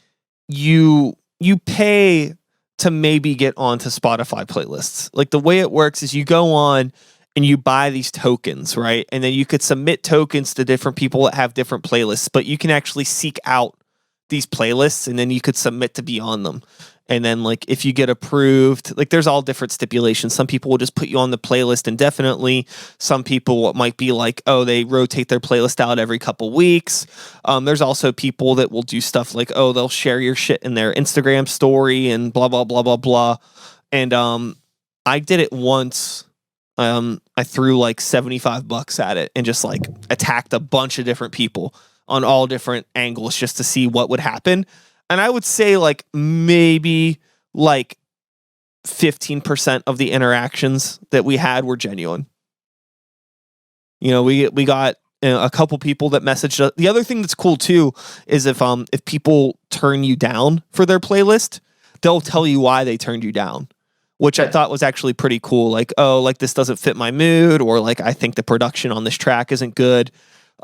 you pay to maybe get onto Spotify playlists. Like the way it works is you go on and you buy these tokens, right? And then you could submit tokens to different people that have different playlists, but you can actually seek out these playlists and then you could submit to be on them. And then like if you get approved, like there's all different stipulations. Some people will just put you on the playlist indefinitely. Some people might be like, oh, they rotate their playlist out every couple weeks. There's also people that will do stuff like, oh, they'll share your shit in their Instagram story and blah, blah, blah, blah, blah. And I did it once. I threw like $75 at it and just like attacked a bunch of different people on all different angles just to see what would happen. And I would say like maybe like 15% of the interactions that we had were genuine. We got a couple people that messaged us. The other thing that's cool too is if people turn you down for their playlist, they'll tell you why they turned you down, which I thought was actually pretty cool. Like, oh, like this doesn't fit my mood, or like I think the production on this track isn't good.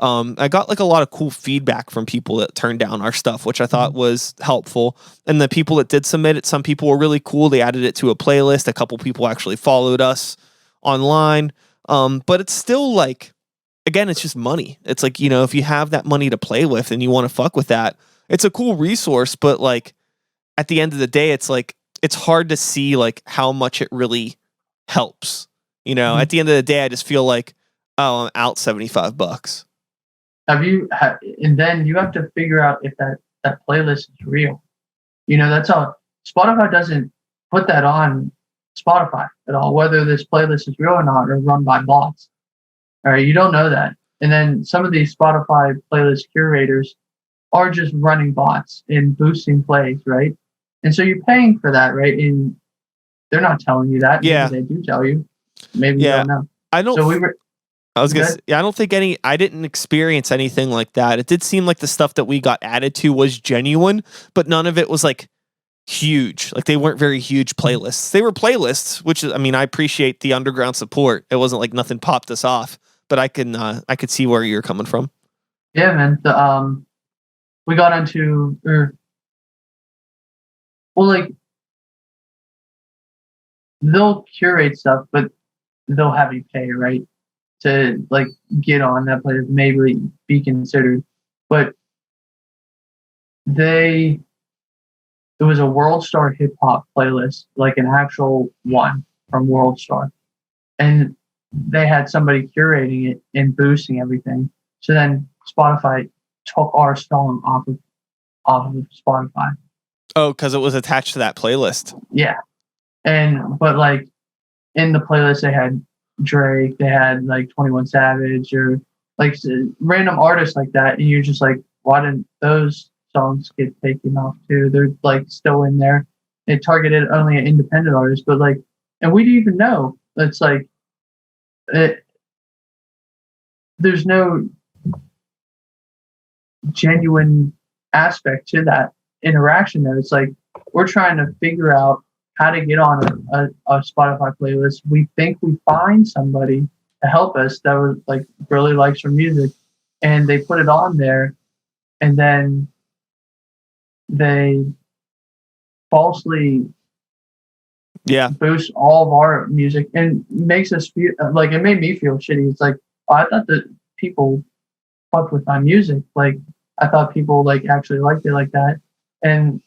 I got like a lot of cool feedback from people that turned down our stuff, which I thought was helpful. And the people that did submit it, some people were really cool. They added it to a playlist. A couple people actually followed us online. But it's still like, again, it's just money. It's like, if you have that money to play with and you want to fuck with that, it's a cool resource. But like at the end of the day, it's like, it's hard to see like how much it really helps. At the end of the day, I just feel like, oh, I'm out $75. And then you have to figure out if that playlist is real. That's all. Spotify doesn't put that on Spotify at all, whether this playlist is real or not, or run by bots. All right, you don't know that. And then some of these Spotify playlist curators are just running bots and boosting plays, right? And so you're paying for that, right? And they're not telling you that. Yeah. Maybe they do tell you. Maybe you don't know. I don't. So I don't think I didn't experience anything like that. It did seem like the stuff that we got added to was genuine, but none of it was like huge. Like they weren't very huge playlists. They were playlists, which is, I appreciate the underground support. It wasn't like nothing popped us off, but I could see where you're coming from. Yeah, man. We got into, like they'll curate stuff, but they'll have you pay, right, to like get on that playlist, maybe be considered. But they, it was a World Star hip hop playlist, like an actual one from World Star, and they had somebody curating it and boosting everything. So then Spotify took our song off of Spotify. Oh, because it was attached to that playlist. Yeah, but like in the playlist they had Drake, they had like 21 Savage, or like random artists like that, and you're just like, why didn't those songs get taken off too? They're like still in there. It targeted only an independent artist, but like, and we didn't even know. It's like there's no genuine aspect to that interaction there. It's like we're trying to figure out how to get on a Spotify playlist. We think we find somebody to help us that was like really likes our music, and they put it on there, and then they falsely boost all of our music and makes us feel like, it made me feel shitty. It's like, oh, I thought that people fucked with my music. Like I thought people like actually liked it like that, and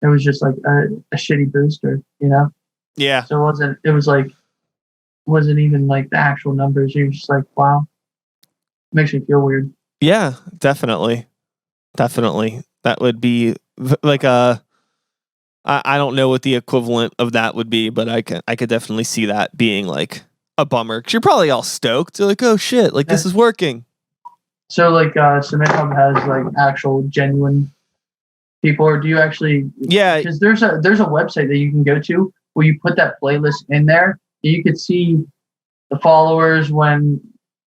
it was just like a shitty booster, you know? Yeah. So it wasn't even like the actual numbers. You're just like, wow, makes me feel weird. Yeah, definitely. Definitely. That would be like I don't know what the equivalent of that would be, but I could definitely see that being like a bummer. Cause you're probably all stoked. You're like, oh shit, like this is working. So like Submit Hub has like actual genuine people, or do you actually? Yeah, because there's a website that you can go to where you put that playlist in there, and you could see the followers when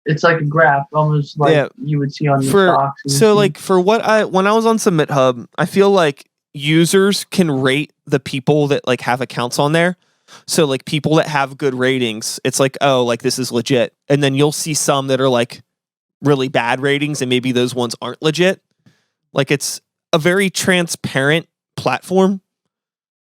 it's like a graph, almost like you would see on your stocks. So like when I was on Submit Hub, I feel like users can rate the people that like have accounts on there. So like people that have good ratings, it's like, oh, like this is legit. And then you'll see some that are like really bad ratings, and maybe those ones aren't legit. Like it's a very transparent platform,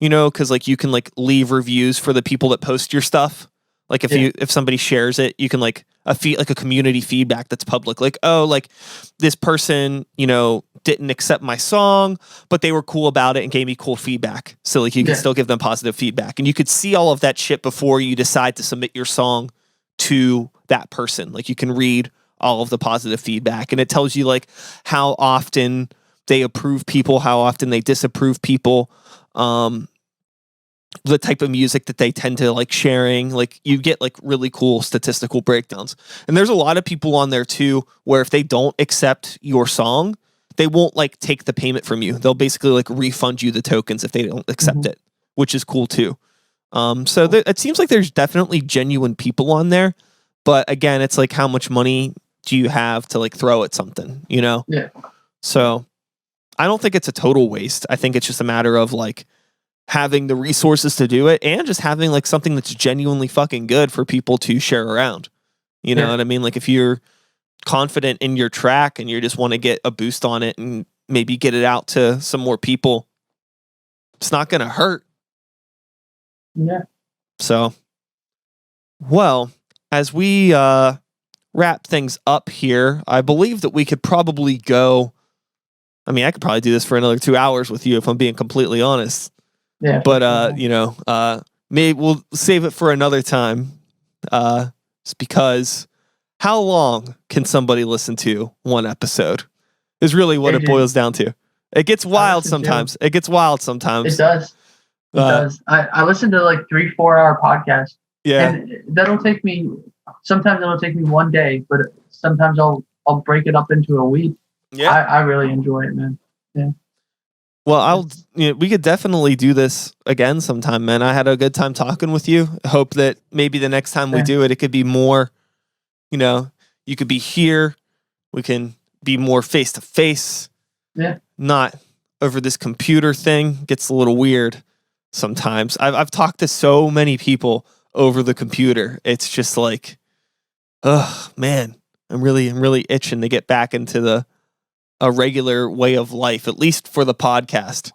you know, because like you can like leave reviews for the people that post your stuff. Like if somebody shares it, you can like a community feedback that's public. Like, oh, like this person, you know, didn't accept my song, but they were cool about it and gave me cool feedback. So like you can still give them positive feedback, and you could see all of that shit before you decide to submit your song to that person. Like you can read all of the positive feedback, and it tells you like how often they approve people, how often they disapprove people, the type of music that they tend to like sharing. Like you get like really cool statistical breakdowns. And there's a lot of people on there too where if they don't accept your song, they won't like take the payment from you. They'll basically like refund you the tokens if they don't accept it, which is cool too. So it seems like there's definitely genuine people on there, but again, it's like how much money do you have to like throw at something, you know? Yeah. So I don't think it's a total waste. I think it's just a matter of like having the resources to do it, and just having like something that's genuinely fucking good for people to share around. You know what I mean? Like if you're confident in your track and you just want to get a boost on it and maybe get it out to some more people, it's not going to hurt. Yeah. So, well, as we wrap things up here, I believe that we could probably go. I mean, I could probably do this for another 2 hours with you if I'm being completely honest. Yeah. But you know, maybe we'll save it for another time. It's because how long can somebody listen to one episode is really what it boils down to. It gets wild sometimes. It gets wild sometimes. It does. It does. I listen to like 3-4 hour podcasts. Yeah. And sometimes it'll take me one day, but sometimes I'll break it up into a week. Yeah. I really enjoy it, man. Yeah. Well, we could definitely do this again sometime, man. I had a good time talking with you. I hope that maybe the next time we do it, it could be more, you know, you could be here. We can be more face to face. Yeah. Not over this computer thing. Gets a little weird sometimes. I've talked to so many people over the computer. It's just like, oh man. I'm really itching to get back into a regular way of life, at least for the podcast.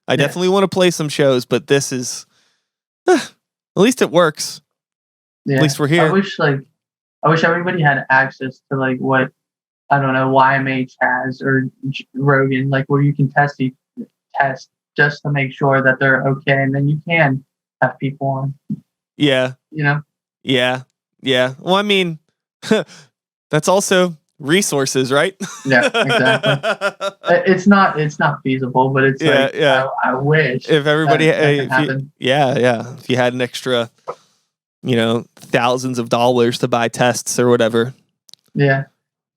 I definitely want to play some shows, but this is at least it works. Yeah. At least we're here. I wish everybody had access to like what, I don't know, YMH has or Rogan, like where you can test just to make sure that they're okay, and then you can have people on. Yeah. You know? Yeah. Yeah. Well, I mean, that's also resources, right? Yeah, exactly. It's not feasible, but it's I wish if everybody happened. If you had an extra, thousands of dollars to buy tests or whatever. Yeah.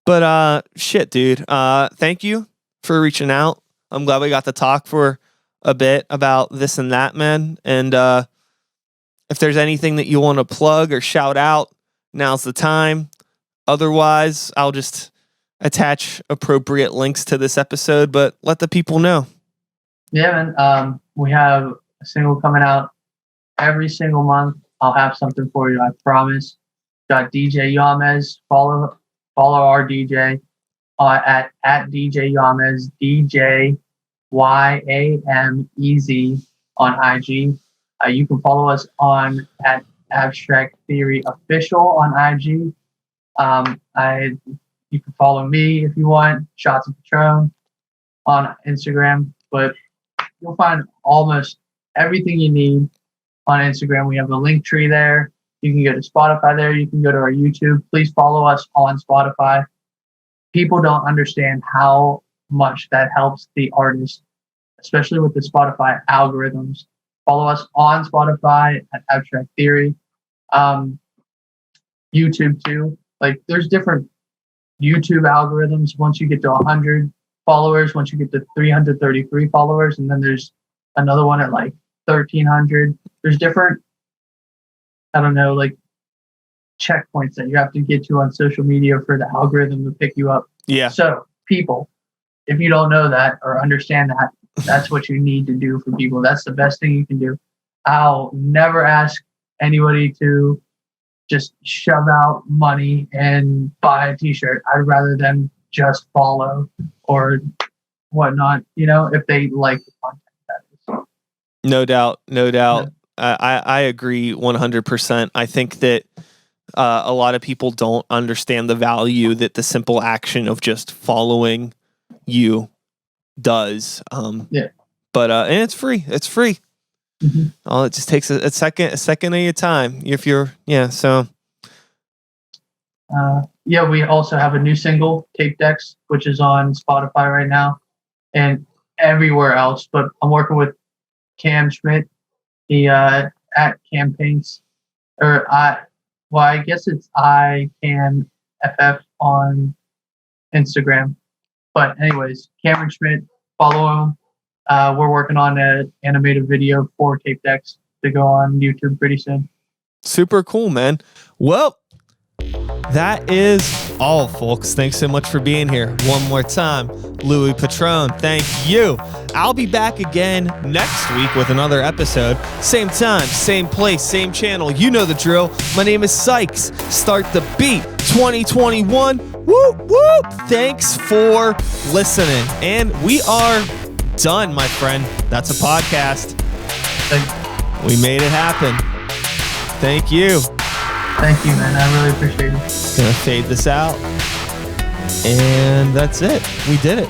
But shit, dude. Thank you for reaching out. I'm glad we got to talk for a bit about this and that, man. And if there's anything that you want to plug or shout out, now's the time. Otherwise, I'll just attach appropriate links to this episode, but let the people know. Yeah, man. We have a single coming out every single month. I'll have something for you, I promise. Got DJ Yamez. Follow our DJ at DJ Yamez, DJ YAMEZ on IG. You can follow us at Abstract Theory Official on IG. You can follow me if you want, Shots of Petrone on Instagram, but you'll find almost everything you need on Instagram. We have a link tree there. You can go to Spotify there. You can go to our YouTube. Please follow us on Spotify. People don't understand how much that helps the artist, especially with the Spotify algorithms. Follow us on Spotify at Abstract Theory. YouTube too. Like there's different YouTube algorithms. Once you get to 100 followers, once you get to 333 followers, and then there's another one at like 1,300. There's different, I don't know, like checkpoints that you have to get to on social media for the algorithm to pick you up. Yeah. So people, if you don't know that or understand that, that's what you need to do for people. That's the best thing you can do. I'll never ask anybody to just shove out money and buy a t-shirt. I'd rather them just follow or whatnot, if they like the content. That is. No doubt. Yeah. I agree 100%. I think that a lot of people don't understand the value that the simple action of just following you does. But and it's free. It's free. Mm-hmm. It just takes a second of your time. If you're so. We also have a new single, Tape Decks, which is on Spotify right now and everywhere else. But I'm working with Cam Schmidt. He at Cam Paints, I guess it's ICamFF on Instagram. But anyways, Cameron Schmidt, follow him. We're working on an animated video for Tape Decks to go on YouTube pretty soon. Super cool, man. Well, that is all, folks. Thanks so much for being here. One more time, Louie Petrone, thank you. I'll be back again next week with another episode. Same time, same place, same channel. You know the drill. My name is Sykes. Start the Beat 2021. Whoop, whoop. Thanks for listening. And we are done, my friend. That's a podcast. We made it happen. Thank you. Thank you, man. I really appreciate it. Gonna fade this out. And that's it. We did it.